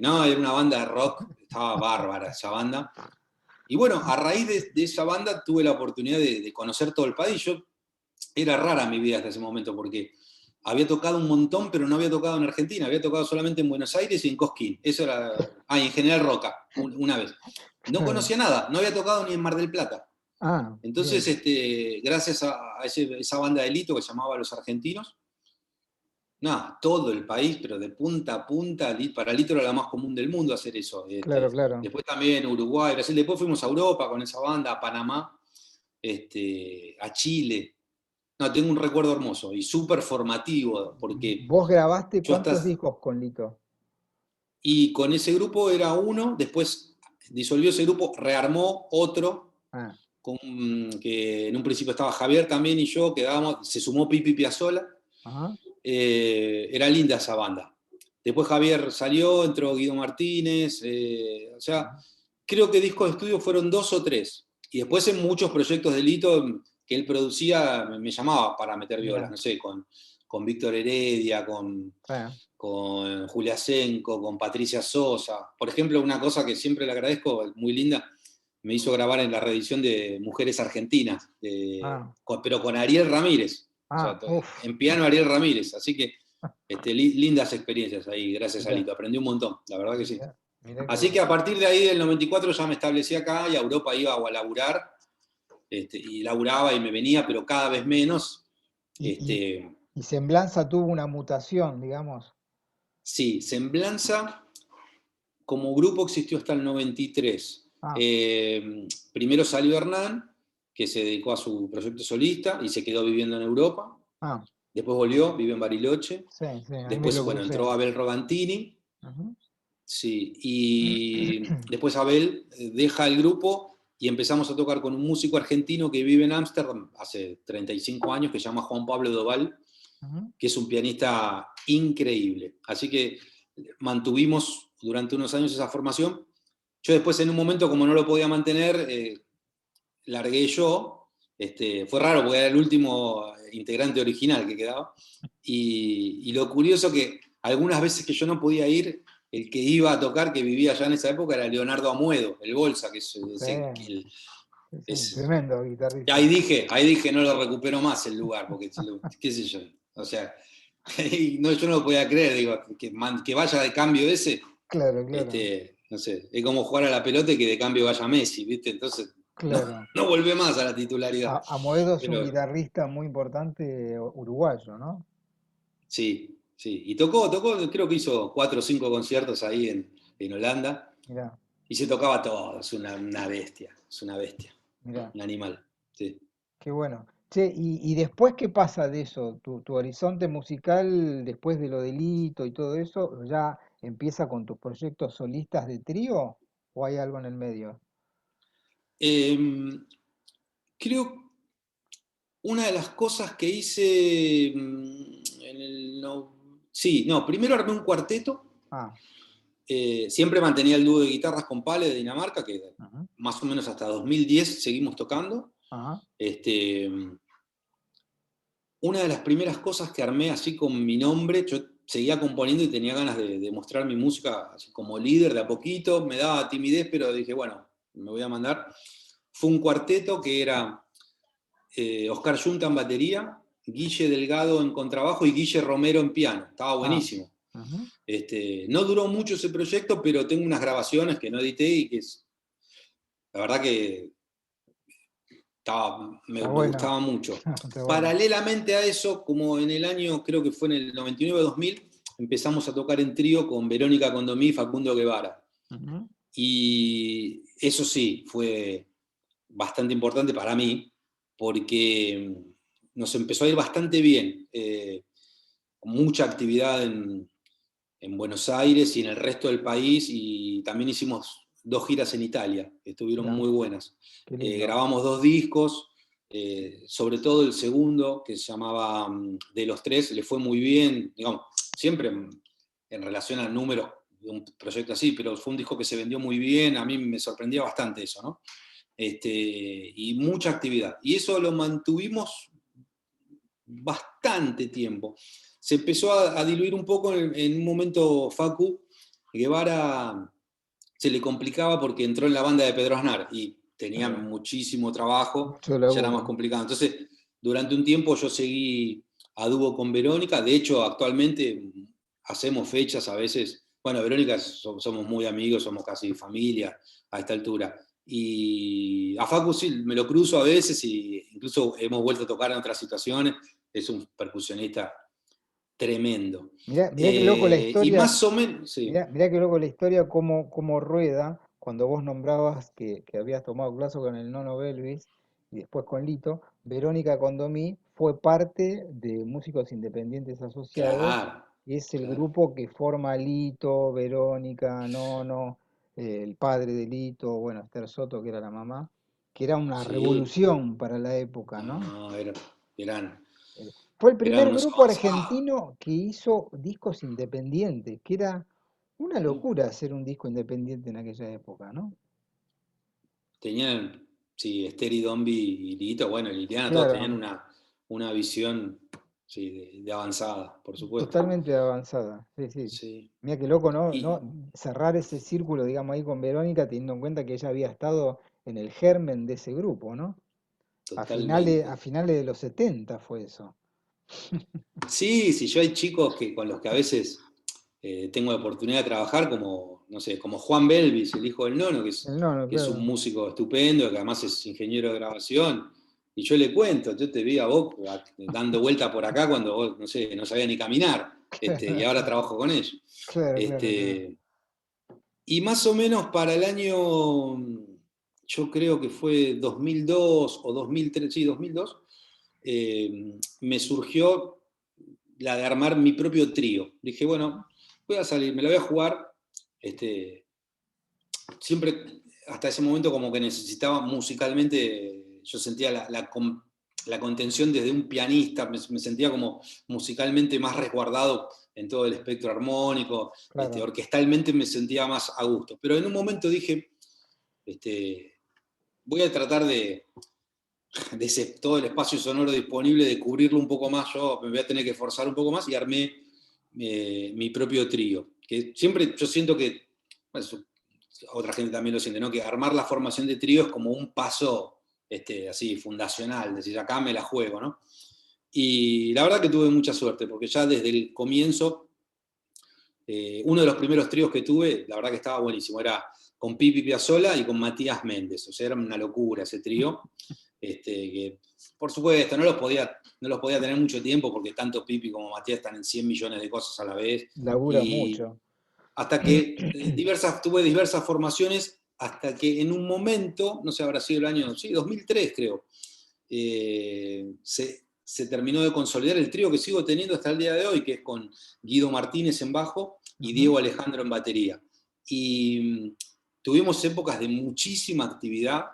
No, era una banda de rock, estaba bárbara esa banda. Y bueno, a raíz de esa banda tuve la oportunidad de conocer todo el país. Era rara mi vida hasta ese momento porque había tocado un montón, pero no había tocado en Argentina, había tocado solamente en Buenos Aires y en Cosquín. Eso era. Ah, y en General Roca, una vez. No
Claro.
conocía nada, no había tocado ni en Mar del Plata.
Ah,
Entonces,
bien.
gracias a esa banda de Lito que se llamaba Los Argentinos, nada, todo el país, pero de punta a punta, para Lito era la más común del mundo hacer eso.
Claro, claro.
Después también Uruguay, Brasil, después fuimos a Europa con esa banda, a Panamá, a Chile. No, tengo un recuerdo hermoso y súper formativo, porque
¿Vos grabaste
yo
cuántos
hasta...
discos con Lito?
Y con ese grupo era uno, después disolvió ese grupo, rearmó otro,
Ah,
que en un principio estaba Javier también y yo, quedábamos, se sumó Pipi Piazzolla.
ajá,
Era linda esa banda. Después Javier salió, entró Guido Martínez, o sea, creo que discos de estudio fueron 2 o 3. Y después en muchos proyectos de Lito que él producía, me llamaba para meter violas,
mira,
no sé, con Víctor Heredia,
claro,
con Julia Senco, con Patricia Sosa. Por ejemplo, una cosa que siempre le agradezco, muy linda, me hizo grabar en la reedición de Mujeres Argentinas,
ah,
pero con Ariel Ramírez. O sea,
uff,
en piano Ariel Ramírez. Así que lindas experiencias ahí, gracias a
mira,
Lito. Aprendí un montón, la verdad que sí.
mira, mira qué
Así que
bueno.
a partir de ahí, del 94, ya me establecí acá y a Europa iba a laburar. Y laburaba y me venía, pero cada vez menos.
Y, y,
Este,
y Semblanza tuvo una mutación, digamos.
sí, Semblanza como grupo existió hasta el 93.
Ah,
Primero salió Hernán, que se dedicó a su proyecto solista y se quedó viviendo en Europa.
ah,
Después volvió, vive en Bariloche.
sí, sí, ahí me
Después,
lo
bueno,
crucé.
entró Abel Rogantini.
Ujú.
Sí, y después Abel deja el grupo y empezamos a tocar con un músico argentino que vive en Ámsterdam hace 35 años, que se llama Juan Pablo Doval,
Ujú.
que es un pianista increíble. Así que mantuvimos durante unos años esa formación. Yo después en un momento, como no lo podía mantener, largué yo. Fue raro porque era el último integrante original que quedaba. Y lo curioso que algunas veces que yo no podía ir, el que iba a tocar, que vivía allá en esa época, era Leonardo Amuedo, el Bolsa, que
Sí, sí, sí,
es
tremendo
ahí
guitarrista.
dije, ahí dije, no lo recupero más el lugar, porque, qué sé yo, o sea, no, yo no lo podía creer, digo, que vaya de cambio ese,
Claro, claro,
no sé, es como jugar a la pelota y que de cambio vaya Messi, ¿viste? Entonces, no,
claro.
no vuelve más a la titularidad.
Amoedo es un
Pero
guitarrista muy importante uruguayo, ¿no?
sí, sí, y tocó, creo que hizo 4 o 5 conciertos ahí en Holanda,
Mirá,
y se tocaba todo, es una bestia,
mirá,
un animal, sí.
qué bueno. Che, y después qué pasa de eso? ¿Tu horizonte musical después de lo delito y todo eso ya empieza con tus proyectos solistas de trío o hay algo en el medio?
Em, Creo una de las cosas que hice en el... sí, no, primero armé un cuarteto,
Ah,
siempre mantenía el dúo de guitarras con Pale de Dinamarca, que
ajá,
más o menos hasta 2010 seguimos tocando.
ajá,
Este, una de las primeras cosas que armé así con mi nombre, yo seguía componiendo y tenía ganas de mostrar mi música así como líder de a poquito, me daba timidez, pero dije, bueno, me voy a mandar. Fue un cuarteto que era Oscar Yunta en batería, Guille Delgado en contrabajo y Guille Romero en piano. Estaba
ah,
buenísimo.
ajá.
No duró mucho ese proyecto, pero tengo unas grabaciones que no edité y que la verdad que
Está
me
bueno,
gustaba mucho.
está bueno.
Paralelamente a eso, como en el año, creo que fue en el 99-2000, empezamos a tocar en trío con Verónica Condomí y Facundo Guevara.
Ujú.
Y eso sí, fue bastante importante para mí, porque nos empezó a ir bastante bien, con mucha actividad en Buenos Aires y en el resto del país, y también hicimos 2 giras en Italia, que estuvieron
Mirá,
muy buenas.
qué lindo.
Grabamos 2 discos, sobre todo el segundo, que se llamaba De los Tres, le fue muy bien, digamos, siempre en relación al número de un proyecto así, pero fue un disco que se vendió muy bien, a mí me sorprendía bastante eso, ¿no? Y mucha actividad. Y eso lo mantuvimos bastante tiempo. Se empezó a diluir un poco en un momento Facu Guevara se le complicaba porque entró en la banda de Pedro Aznar y tenía
Claro,
muchísimo trabajo,
mucho
ya era más
laburo.
complicado. Entonces, durante un tiempo yo seguí a dúo con Verónica, de hecho actualmente hacemos fechas a veces, bueno, Verónica somos muy amigos, somos casi familia a esta altura. Y a Facu sí, me lo cruzo a veces y incluso hemos vuelto a tocar en otras situaciones, es un percusionista tremendo.
Mirá qué loco la
Y
historia,
más o menos, sí.
mirá qué loco la historia, cómo rueda cuando vos nombrabas que habías tomado clase con el Nono Belvis y después con Lito. Verónica Condomí fue parte de Músicos Independientes Asociados,
Claro,
y es el
claro.
grupo que forma Lito, Verónica, Nono. el padre de Lito, bueno, Esther Soto, que era la mamá, que era una
Sí,
revolución para la época, ¿no?
no, eran,
Fue el
eran
primer
unos
grupo
avanzados.
argentino que hizo discos independientes, que era una locura hacer un disco independiente en aquella época, ¿no?
Tenían, sí, Esther y Dombi y Lito, bueno, y Liliana, todos tenían
Claro,
una visión, sí, de avanzada, por supuesto.
totalmente avanzada. Sí, sí.
Sí,
Mira qué loco, ¿no?
y
Cerrar ese círculo, digamos, ahí con Verónica, teniendo en cuenta que ella había estado en el germen de ese grupo, ¿no? A
totalmente.
finales de los 70 fue eso.
Sí, sí, yo hay chicos con los que a veces tengo la oportunidad de trabajar, como, no sé, como Juan Belvis, el hijo del Nono,
No, no,
que es un
claro.
músico estupendo, que además es ingeniero de grabación, y yo le cuento, yo te vi a vos dando vuelta por acá cuando vos, no sé, no sabía ni caminar, y ahora trabajo con ellos.
Claro, claro, claro.
Este, y más o menos para el año, yo creo que fue 2002 o 2003, sí, 2002, me surgió la de armar mi propio trío. Dije, bueno, voy a salir, me la voy a jugar. Este, siempre, hasta ese momento, como que necesitaba musicalmente, yo sentía la contención desde un pianista, me sentía como musicalmente más resguardado en todo el espectro armónico,
Claro.
orquestalmente me sentía más a gusto. Pero en un momento dije, este, voy a tratar de todo el espacio sonoro disponible, de cubrirlo un poco más, yo me voy a tener que forzar un poco más y armé mi propio trío. Que siempre yo siento que, pues, otra gente también lo siente, ¿no? Que armar la formación de trío es como un paso así fundacional, es decir, acá me la juego, ¿no? Y la verdad que tuve mucha suerte, porque ya desde el comienzo, uno de los primeros tríos que tuve, la verdad que estaba buenísimo, era con Pipi Piazzolla y con Matías Méndez, o sea, era una locura ese trío, que por supuesto no los podía tener mucho tiempo porque tanto Pipi como Matías están en 100 millones de cosas a la vez,
Labura
y
mucho.
hasta que tuve diversas formaciones, hasta que en un momento, no sé, habrá sido el año, sí, 2003 creo, se terminó de consolidar el trío que sigo teniendo hasta el día de hoy, que es con Guido Martínez en bajo y
Ujú.
Diego Alejandro en batería. Y tuvimos épocas de muchísima actividad,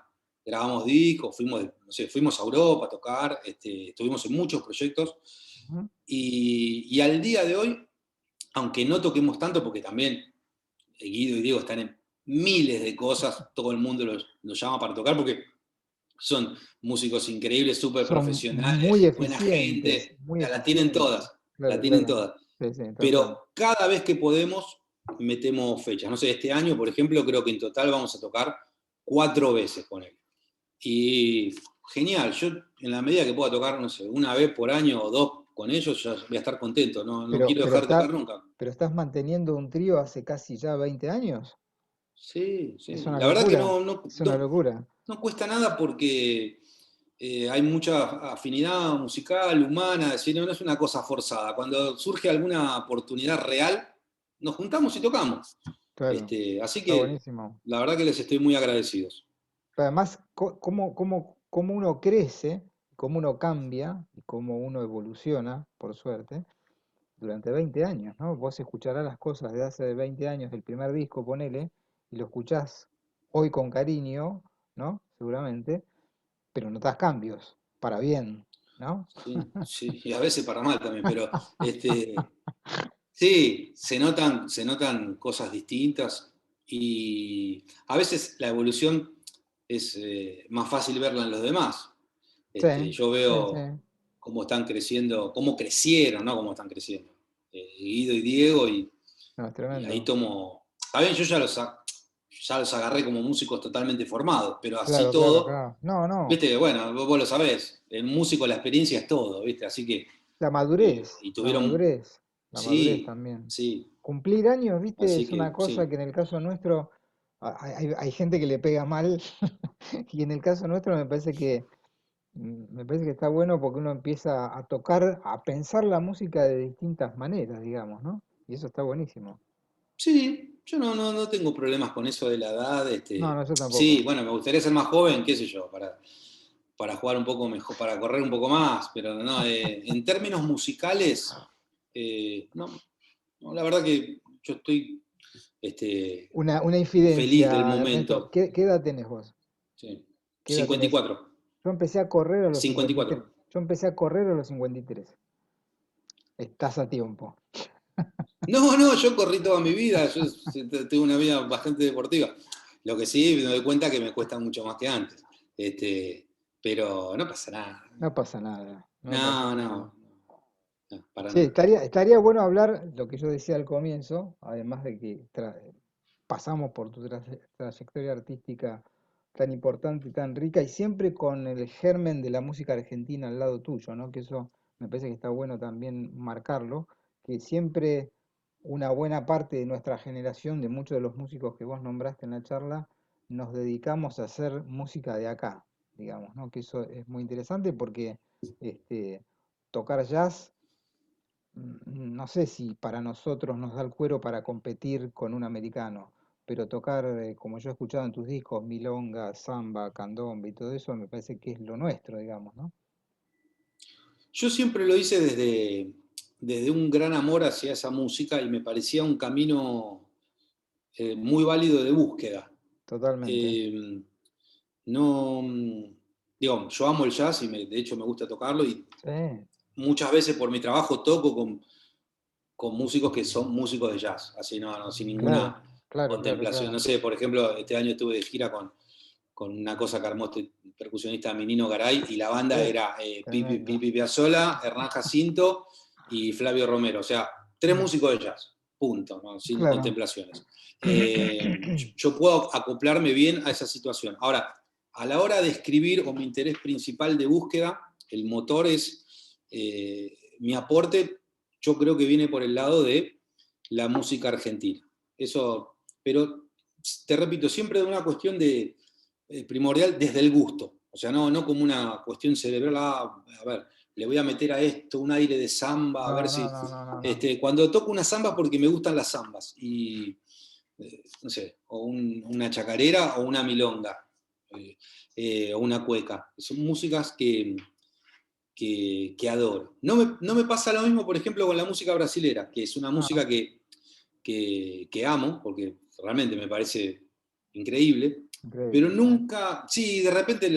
grabamos discos, no sé, fuimos a Europa a tocar, estuvimos en muchos proyectos,
Ujú.
y al día de hoy, aunque no toquemos tanto, porque también Guido y Diego están en miles de cosas, todo el mundo los llama para tocar, porque son músicos increíbles, súper
Son muy
profesionales, buena
eficientes,
gente,
muy
la tienen
eficientes.
todas, la
Claro,
tienen
claro.
todas.
Sí, sí, total.
Pero cada vez que podemos, metemos fechas. No sé, este año, por ejemplo, creo que en total vamos a tocar 4 veces con él. Y genial, yo en la medida que pueda tocar, no sé, una vez por año o dos con ellos, ya voy a estar contento. No, no
Pero,
quiero
pero
dejar de tocar
está,
nunca.
pero estás manteniendo un trío hace casi ya 20 años.
Sí,
Es
sí.
una
La verdad que
locura.
no, no,
Es una
no,
locura.
no cuesta nada porque hay mucha afinidad musical, humana, es decir, no es una cosa forzada. Cuando surge alguna oportunidad real, nos juntamos y tocamos.
Claro.
Así
Está
que
buenísimo.
la verdad que les estoy muy agradecidos.
Pero además, cómo uno crece, cómo uno cambia y cómo uno evoluciona, por suerte, durante 20 años, ¿no? Vos escucharás las cosas de hace 20 años, del primer disco, ponele, y lo escuchás hoy con cariño, ¿no? Seguramente, pero notás cambios, para bien, ¿no?
Sí, sí, y a veces para mal también, pero sí, se notan cosas distintas, y a veces la evolución es más fácil verla en los demás.
Sí,
Yo
sí, sí.
veo cómo están creciendo, cómo crecieron, ¿no? Cómo están creciendo. Guido y Diego,
No, es
y ahí
tremendo.
tomo. Está bien, yo ya los agarré como músicos totalmente formados, pero así
Claro, claro,
todo,
claro. No, no.
viste que, bueno, vos lo sabés, el músico la experiencia es todo, viste, así que,
La madurez,
y
la
tuvieron,
madurez, la madurez
sí,
también.
sí,
Cumplir años, viste,
así
es una
que,
cosa
sí.
que en el caso nuestro hay gente que le pega mal y en el caso nuestro me parece que está bueno porque uno empieza a tocar, a pensar la música de distintas maneras, digamos, ¿no? Y eso está buenísimo.
Sí, yo no tengo problemas con eso de la edad.
No, no, yo
Sí,
tampoco.
bueno, me gustaría ser más joven, qué sé yo, para jugar un poco mejor, para correr un poco más, pero no, en términos musicales, no, no, la verdad que yo estoy
Una
feliz del
infidencia, Ernesto.
momento.
¿Qué edad tenés vos?
Sí.
¿Qué edad
cincuenta y
tenés?
cuatro
Yo empecé a correr a los 53.
54.
Yo empecé a correr a los 53. Estás a tiempo.
No, no, yo corrí toda mi vida, yo tengo una vida bastante deportiva. Lo que sí, me doy cuenta que me cuesta mucho más que antes. Pero no pasa nada.
No pasa nada. No pasa
No,
nada.
no, no, para
Sí,
nada.
estaría bueno hablar lo que yo decía al comienzo, además de que pasamos por tu trayectoria artística tan importante y tan rica, y siempre con el germen de la música argentina al lado tuyo, ¿no? Que eso me parece que está bueno también marcarlo, que siempre una buena parte de nuestra generación, de muchos de los músicos que vos nombraste en la charla, nos dedicamos a hacer música de acá, digamos, ¿no? Que eso es muy interesante porque tocar jazz no sé si para nosotros nos da el cuero para competir con un americano, pero tocar, como yo he escuchado en tus discos, milonga, samba, candombe y todo eso, me parece que es lo nuestro, digamos, ¿no?
Yo siempre lo hice desde un gran amor hacia esa música y me parecía un camino muy válido de búsqueda.
Totalmente.
Eh, no, digo, yo amo el jazz y de hecho me gusta tocarlo y
Sí,
muchas veces por mi trabajo toco con músicos que son músicos de jazz, así no, sin
claro,
ninguna
claro, claro,
contemplación. No
claro.
sé, por ejemplo, este año estuve de gira con una cosa que armó este percusionista Minino Garay y la banda era Pipi,
Tremendo.
Pipi Piazzolla, Hernán Jacinto y Flavio Romero, o sea, tres
Mm,
músicos de jazz, punto, ¿no? Sin
claro.
contemplaciones. Yo puedo acoplarme bien a esa situación. Ahora, a la hora de escribir o mi interés principal de búsqueda, el motor es mi aporte, yo creo que viene por el lado de la música argentina. Eso, pero te repito, siempre de una cuestión de primordial desde el gusto. O sea, no como una cuestión cerebral, a ver, le voy a meter a esto un aire de samba, a ver
No, no,
si.
no, no, no, no.
Cuando toco una samba porque me gustan las zambas, y no sé, o una chacarera o una milonga, o una cueca. Son músicas que adoro. No me pasa lo mismo, por ejemplo, con la música brasilera, que es una
No,
música que amo, porque realmente me parece increíble, pero
increíble, sí.
nunca, sí, de repente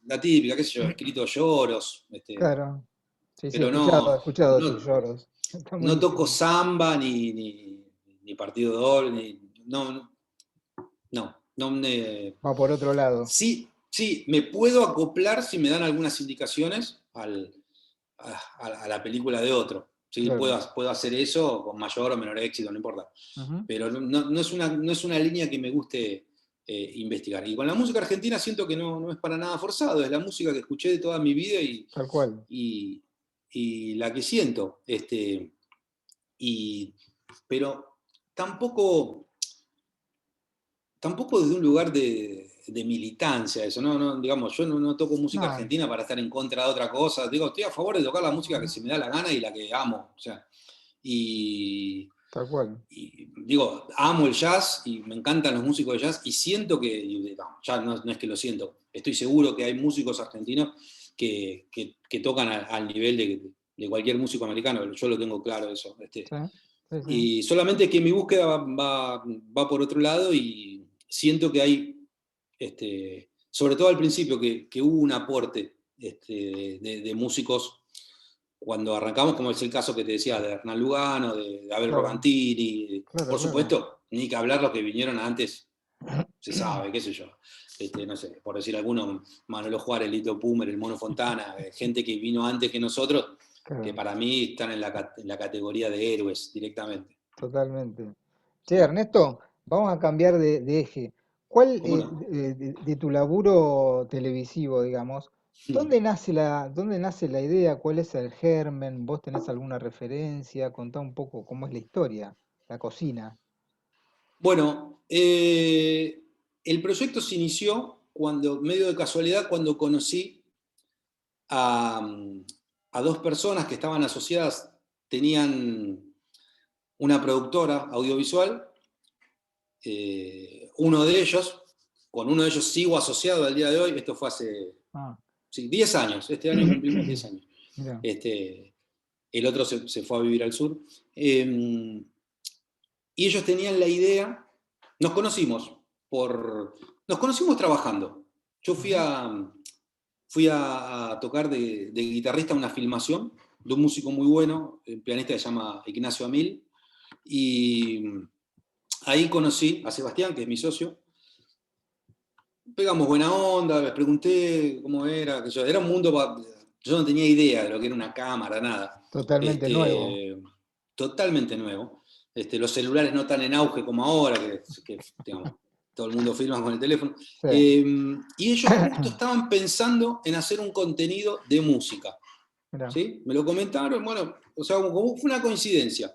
la típica, qué sé yo, escrito lloros,
Claro. Sí, sí,
pero
he escuchado tus
no,
lloros. Está
no toco
buenísimo.
samba ni partido doble, no me.
Va por otro lado.
Sí, sí, me puedo acoplar si me dan algunas indicaciones a la película de otro. ¿Sí?
Claro.
Puedo hacer eso con mayor o menor éxito, no importa.
Ujú,
Pero no es una línea que me guste investigar. Y con la música argentina siento que no es para nada forzado, es la música que escuché de toda mi vida
tal cual.
y, y la que siento. Y, pero tampoco, tampoco desde un lugar de militancia eso, digamos, yo no toco música
No,
argentina para estar en contra de otra cosa, digo, estoy a favor de tocar la música que se me da la gana y la que amo, o sea, y,
tal cual.
y digo, amo el jazz y me encantan los músicos de jazz y siento que, ya no es que lo siento, estoy seguro que hay músicos argentinos que tocan al nivel de cualquier músico americano, yo lo tengo claro eso.
Sí, sí, sí.
Y solamente que mi búsqueda va por otro lado y siento que hay, sobre todo al principio, que hubo un aporte de músicos cuando arrancamos, como es el caso que te decía, de Hernán Lugano, de Abel
Claro,
Rogantini,
claro,
por
claro.
supuesto, ni que hablar los que vinieron antes, se sabe, qué sé yo. No sé, por decir alguno, Manolo Juárez, Lito Pumer, el Mono Fontana, gente que vino antes que nosotros, que
Claro,
para mí están en la categoría de héroes directamente.
totalmente. Che,
Sí,
Ernesto, vamos a cambiar de eje. ¿Cuál,
¿cómo no?
de tu laburo televisivo, digamos, dónde nace la idea? ¿Cuál es el germen? ¿Vos tenés alguna referencia? Contá un poco cómo es la historia, la cocina.
Bueno, el proyecto se inició medio de casualidad, cuando conocí a, a dos personas que estaban asociadas, tenían una productora audiovisual, con uno de ellos sigo asociado al día de hoy, esto fue hace
Ah,
sí, 10 años, este año cumplimos 10 años.
mira,
El otro se fue a vivir al sur. Y ellos tenían la idea nos conocimos nos conocimos trabajando. Yo fui a tocar de guitarrista a una filmación de un músico muy bueno, un pianista que se llama Ignacio Amil, y ahí conocí a Sebastián, que es mi socio. Pegamos buena onda, les pregunté cómo era, que era un mundo, yo no tenía idea de lo que era una cámara, nada.
Totalmente nuevo.
Totalmente nuevo. Los celulares no tan en auge como ahora, que digamos, todo el mundo filma con el teléfono.
Sí.
Y ellos justo estaban pensando en hacer un contenido de música. ¿Sí? Me lo comentaron, bueno, o sea, como fue una coincidencia.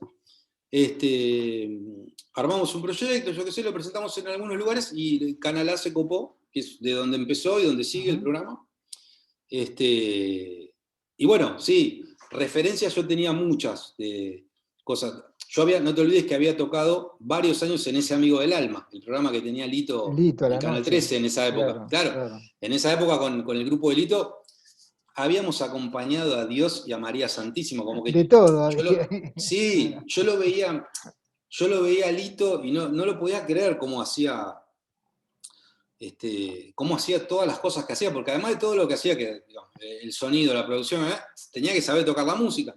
Armamos un proyecto, yo qué sé, lo presentamos en algunos lugares y el Canal A se copó, que es de donde empezó y donde sigue el programa. Y bueno, sí, referencias yo tenía muchas de cosas. No te olvides que había tocado varios años en Ese Amigo del Alma, el programa que tenía Lito
a
en
la
Canal
noche.
13 en esa época. Claro. En esa época con el grupo de Lito habíamos acompañado a Dios y a María Santísima, como que
de todo.
Sí, yo lo veía a Lito y no lo podía creer cómo hacía todas las cosas que hacía, porque además de todo lo que hacía, que digamos, el sonido, la producción, tenía que saber tocar la música.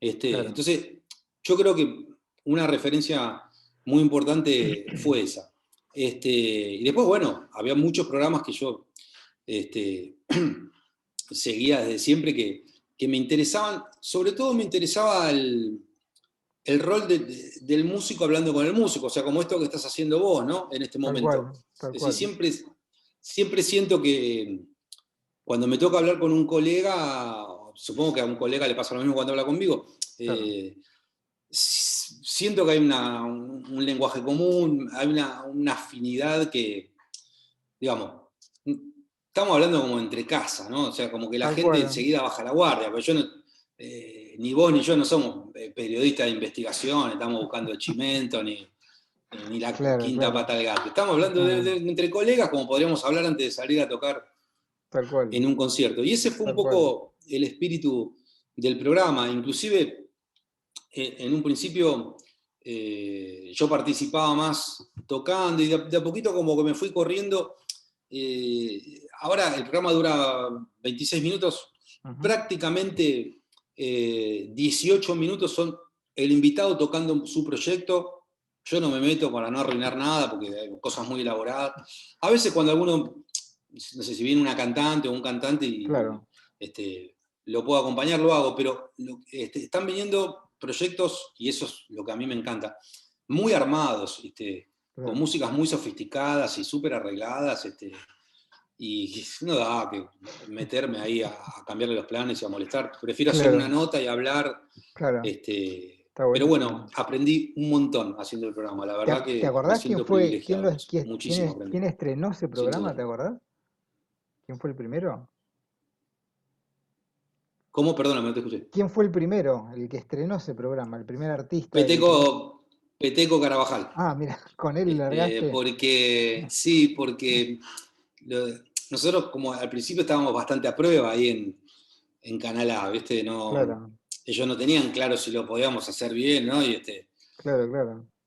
Claro.
Entonces, yo creo que una referencia muy importante fue esa. Y después, bueno, había muchos programas que yo seguía desde siempre que me interesaban, sobre todo me interesaba el rol del músico hablando con el músico, o sea, como esto que estás haciendo vos, ¿no? En este momento.
Tal
Es
cual.
decir, siempre siento que cuando me toca hablar con un colega, supongo que a un colega le pasa lo mismo cuando habla conmigo,
Claro.
Siento que hay un lenguaje común, hay una afinidad que, digamos, estamos hablando como entre casa, ¿no? O sea, como que la
Tal
gente
cual.
enseguida baja la guardia, pero yo no, ni vos ni yo no somos periodistas de investigación, estamos buscando el chimento, ni la quinta pata al gato. Estamos hablando entre colegas, como podríamos hablar antes de salir a tocar
Tal cual.
en un concierto. Y ese fue un poco el espíritu del programa. Inclusive, en un principio, yo participaba más tocando y de a poquito como que me fui corriendo. Ahora el programa dura 26 minutos, prácticamente 18 minutos son el invitado tocando su proyecto. Yo no me meto para no arruinar nada, porque hay cosas muy elaboradas. A veces cuando alguno, no sé si viene una cantante o un cantante y
claro.
Lo puedo acompañar, lo hago, pero están viniendo proyectos, y eso es lo que a mí me encanta, muy armados, con músicas muy sofisticadas y súper arregladas, y no da que meterme ahí a cambiarle los planes y a molestar. Prefiero hacer una nota y hablar.
Claro.
Pero bueno, aprendí un montón haciendo el programa. La verdad que
¿Te acordás
me siento privilegiado.
quién,
Muchísimo
quién estrenó ese programa?
duda.
¿Te acordás? ¿Quién fue el primero?
¿Cómo? Perdóname, no te escuché.
¿Quién fue el primero? El que estrenó ese programa, el primer artista.
Peteco Carabajal.
Ah, mira, con él largaste.
Porque nosotros como al principio estábamos bastante a prueba ahí en Canal A, ¿viste? Ellos no tenían claro si lo podíamos hacer bien, ¿no?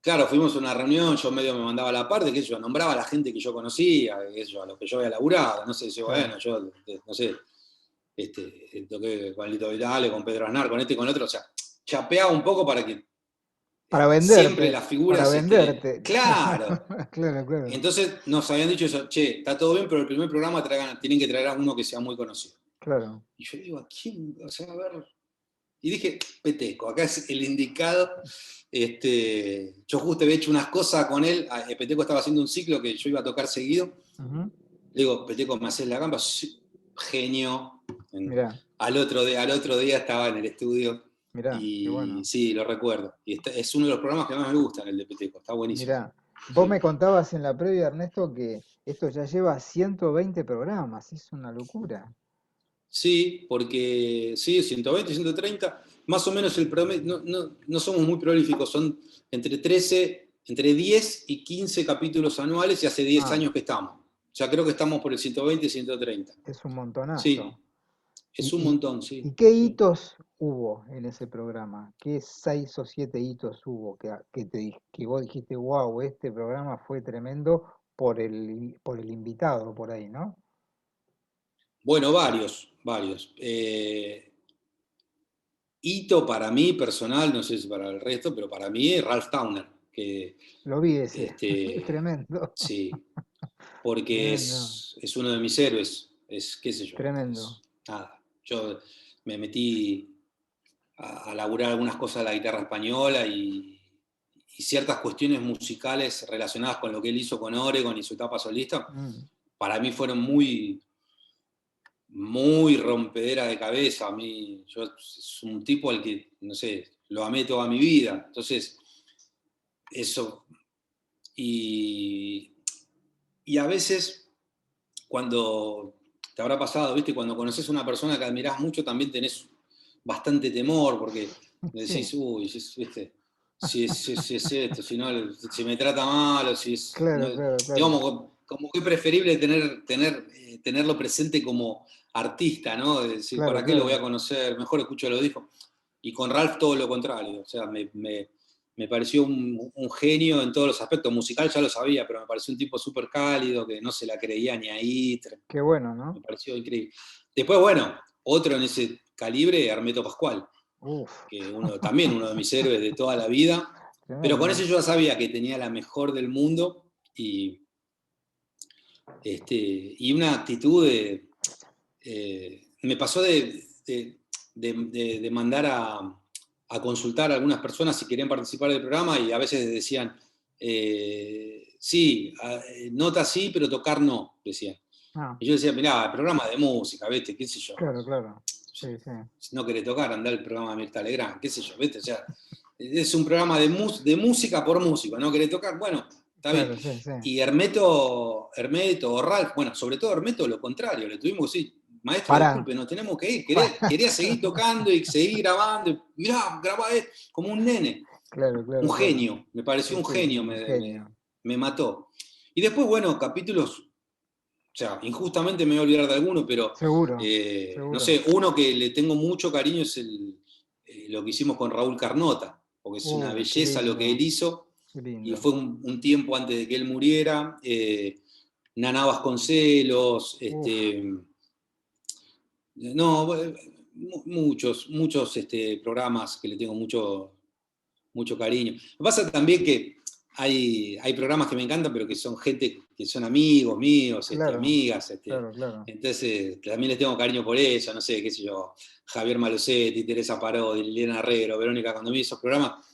Claro, fuimos a una reunión, yo medio me mandaba la parte, que yo nombraba a la gente que yo conocía, a los que yo había laburado, no sé, bueno, yo, no sé, toqué con Lito Vitale, con Pedro Aznar, con este y con otro, o sea, chapeaba un poco para que
para venderte,
siempre las figuras...
Para venderte.
Claro.
Claro.
Entonces nos habían dicho eso, che, está todo bien, pero el primer programa tienen que traer a uno que sea muy conocido.
Claro.
Y yo digo, ¿a quién? O sea, a ver... Y dije, Peteco, acá es el indicado. Yo justo había hecho unas cosas con él, Peteco estaba haciendo un ciclo que yo iba a tocar seguido. Le digo, Peteco, ¿me haces la gamba? Sí, genio. Al otro día estaba en el estudio. Y bueno. Sí, lo recuerdo. Y es uno de los programas que más me gustan, el de Peteco, está buenísimo.
Vos me contabas en la previa, Ernesto, que esto ya lleva 120 programas, es una locura.
Sí, porque sí, 120, 130, más o menos el promedio, no somos muy prolíficos, son entre 10 y 15 capítulos anuales y hace 10 años que estamos. O sea, creo que estamos por el 120 y 130.
Es un montonazo.
Sí, Es un
¿Y, y,
montón,
y
sí,
qué
sí.
hitos hubo en ese programa? ¿Qué 6 o 7 hitos hubo que vos dijiste, wow, este programa fue tremendo por el invitado por ahí, ¿no?
Bueno, varios, varios. Hito para mí personal, no sé si para el resto, pero para mí es Ralph Towner, que
Lo vi ese, es
este,
tremendo,
sí, porque
tremendo,
es uno de mis héroes, es, qué sé yo,
tremendo.
es nada. Yo me metí a laburar algunas cosas de la guitarra española y ciertas cuestiones musicales relacionadas con lo que él hizo con Oregon y su etapa solista,
Mm,
para mí fueron muy, muy rompedera de cabeza. A mí, yo es un tipo al que, no sé, lo amé toda mi vida. Entonces, eso. Y, y a veces, cuando te habrá pasado, ¿viste? Cuando conoces a una persona que admirás mucho, también tenés bastante temor, porque
sí,
decís, uy, ¿viste? Si es esto, si no, si me trata mal, o si es. No,
claro, claro, claro,
digamos, como que es preferible tenerlo presente como artista, ¿no? Es decir,
claro,
¿para qué lo voy a
claro.
conocer? Mejor escucho lo dijo. Y con Ralph todo lo contrario, o sea, me pareció un genio en todos los aspectos. Musical ya lo sabía, pero me pareció un tipo súper cálido, que no se la creía ni ahí,
Qué bueno,
me
¿no?
pareció increíble. Después, bueno, otro en ese calibre, Hermeto Pascual,
Uf,
que también uno de mis héroes de toda la vida, pero con ese
tremendo.
yo ya sabía que tenía la mejor del mundo y, y una actitud me pasó de mandar a consultar a algunas personas si querían participar del programa y a veces decían, sí, nota sí, pero tocar no, decían.
Ah,
Y yo decía, mirá, programa de música, ¿viste? ¿Qué sé yo?
claro, claro. Sí, sí.
Si no querés tocar, andá al programa de Mirta Legrand, qué sé yo, ¿viste? O sea, es un programa de música por músico, ¿no querés tocar? Bueno, está bien.
Claro, sí, sí.
Y Hermeto o Ralph, bueno, sobre todo Hermeto, lo contrario, le tuvimos que decir, maestro,
Pará,
disculpe, nos tenemos que ir.
pará.
Quería seguir tocando y seguir grabando. Y, mirá, grabá esto, como un nene.
Claro,
Un
claro, claro.
genio, me pareció
Sí,
un
sí,
genio,
un genio.
me mató. Y después, bueno, capítulos, o sea, injustamente me voy a olvidar de alguno, pero
Seguro,
no
seguro.
sé, uno que le tengo mucho cariño es lo que hicimos con Raúl Carnota, porque es una
Qué
belleza lo que él
lindo,
hizo,
qué
y
lindo.
fue un tiempo antes de que él muriera. Naná Vasconcelos,
Uf,
no, muchos programas que le tengo mucho cariño. Lo que pasa también que hay programas que me encantan, pero que son gente que son amigos míos,
claro,
amigas,
claro, claro.
entonces también les tengo cariño por eso, no sé, qué sé yo, Javier Malosetti, Teresa Parodi, Liliana Herrero, Verónica, cuando vi esos programas,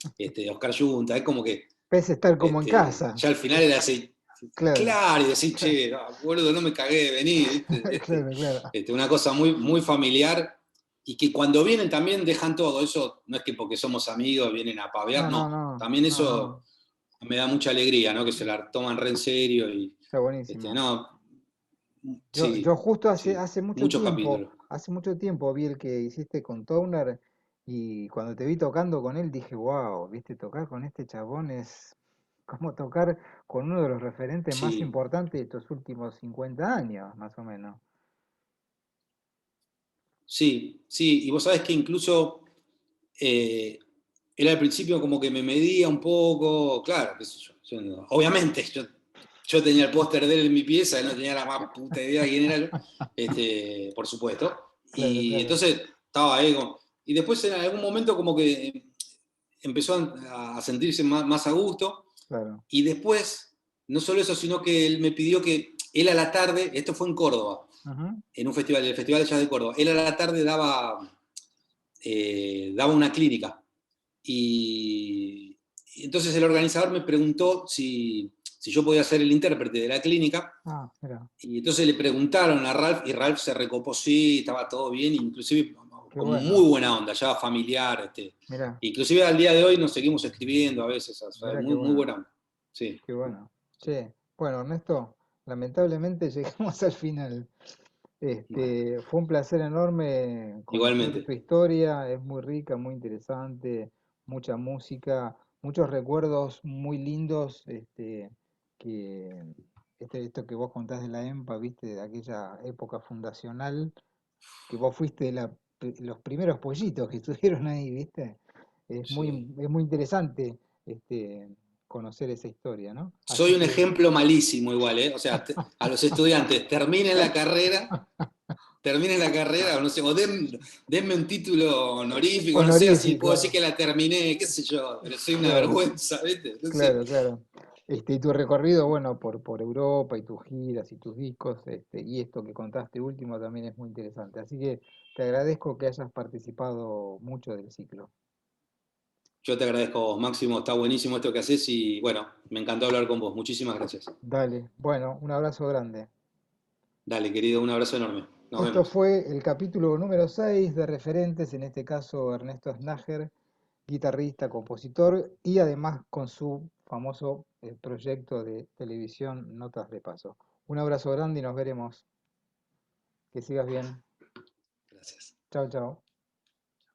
Oscar Yunta, es como que
Ves estar como en casa.
ya al final era así,
Claro,
claro, y decir,
claro,
che, boludo, no me cagué de venir, ¿viste?
claro, claro.
Una cosa muy, muy familiar y que cuando vienen también dejan todo. Eso no es que porque somos amigos vienen a pavear,
No, no,
no.
no,
También
no,
eso
no.
me da mucha alegría, ¿no? Que se la toman re en serio y,
Está buenísimo.
no,
Yo
sí,
justo
sí, muchos capítulos.
hace mucho tiempo vi el que hiciste con Towner y cuando te vi tocando con él dije, wow, viste, tocar con este chabón es como tocar con uno de los referentes más
Sí,
importantes de estos últimos 50 años, más o menos.
sí, sí. Y vos sabés que incluso eh, él al principio como que me medía un poco, claro, qué sé yo. Obviamente, yo tenía el póster de él en mi pieza, él no tenía la más puta idea de quién era yo, por supuesto.
Claro,
Y
claro,
entonces estaba ahí y después en algún momento como que empezó a sentirse más a gusto.
claro.
Y después, no solo eso, sino que él me pidió que él a la tarde, esto fue en Córdoba,
Ujú.
en un festival, el Festival de Jazz de Córdoba, él a la tarde daba una clínica. Y entonces el organizador me preguntó si yo podía ser el intérprete de la clínica.
Ah, mira,
Y entonces le preguntaron a Ralph y Ralph se recopó, sí, estaba todo bien, inclusive
qué
con muy
bueno,
buena onda, ya familiar.
mira,
Inclusive al día de hoy nos seguimos escribiendo a veces, o sea,
mira qué
muy
bueno.
buena onda. Sí,
Qué bueno. Che, bueno, Ernesto, lamentablemente llegamos al final. Fue un placer enorme conocer tu
igualmente.
historia, es muy rica, muy interesante, mucha música, muchos recuerdos muy lindos, que esto que vos contás de la EMPA, viste, de aquella época fundacional, que vos fuiste los primeros pollitos que estuvieron ahí, ¿viste?
Sí.
Es muy interesante conocer esa historia, ¿no?
Soy
Así
un
que,
ejemplo malísimo igual, ¿eh? O sea, a los estudiantes, terminen la carrera, o no sé, o denme un título honorífico, no sé, así puedo decir
honorífico,
que la terminé, qué sé yo, pero soy una
claro,
vergüenza, ¿viste? Entonces,
claro, claro. Y tu recorrido, bueno, por Europa y tus giras y tus discos, y esto que contaste último también es muy interesante. Así que te agradezco que hayas participado mucho del ciclo.
yo te agradezco a vos, Máximo, está buenísimo esto que haces y bueno, me encantó hablar con vos, muchísimas gracias.
Dale, bueno, un abrazo grande.
Dale, querido, un abrazo enorme, nos
Esto
vemos.
fue el capítulo número 6 de Referentes, en este caso Ernesto Snager, guitarrista, compositor y además con su famoso proyecto de televisión Notas de Paso. Un abrazo grande y nos veremos. Que sigas bien.
Gracias.
Chao, chao.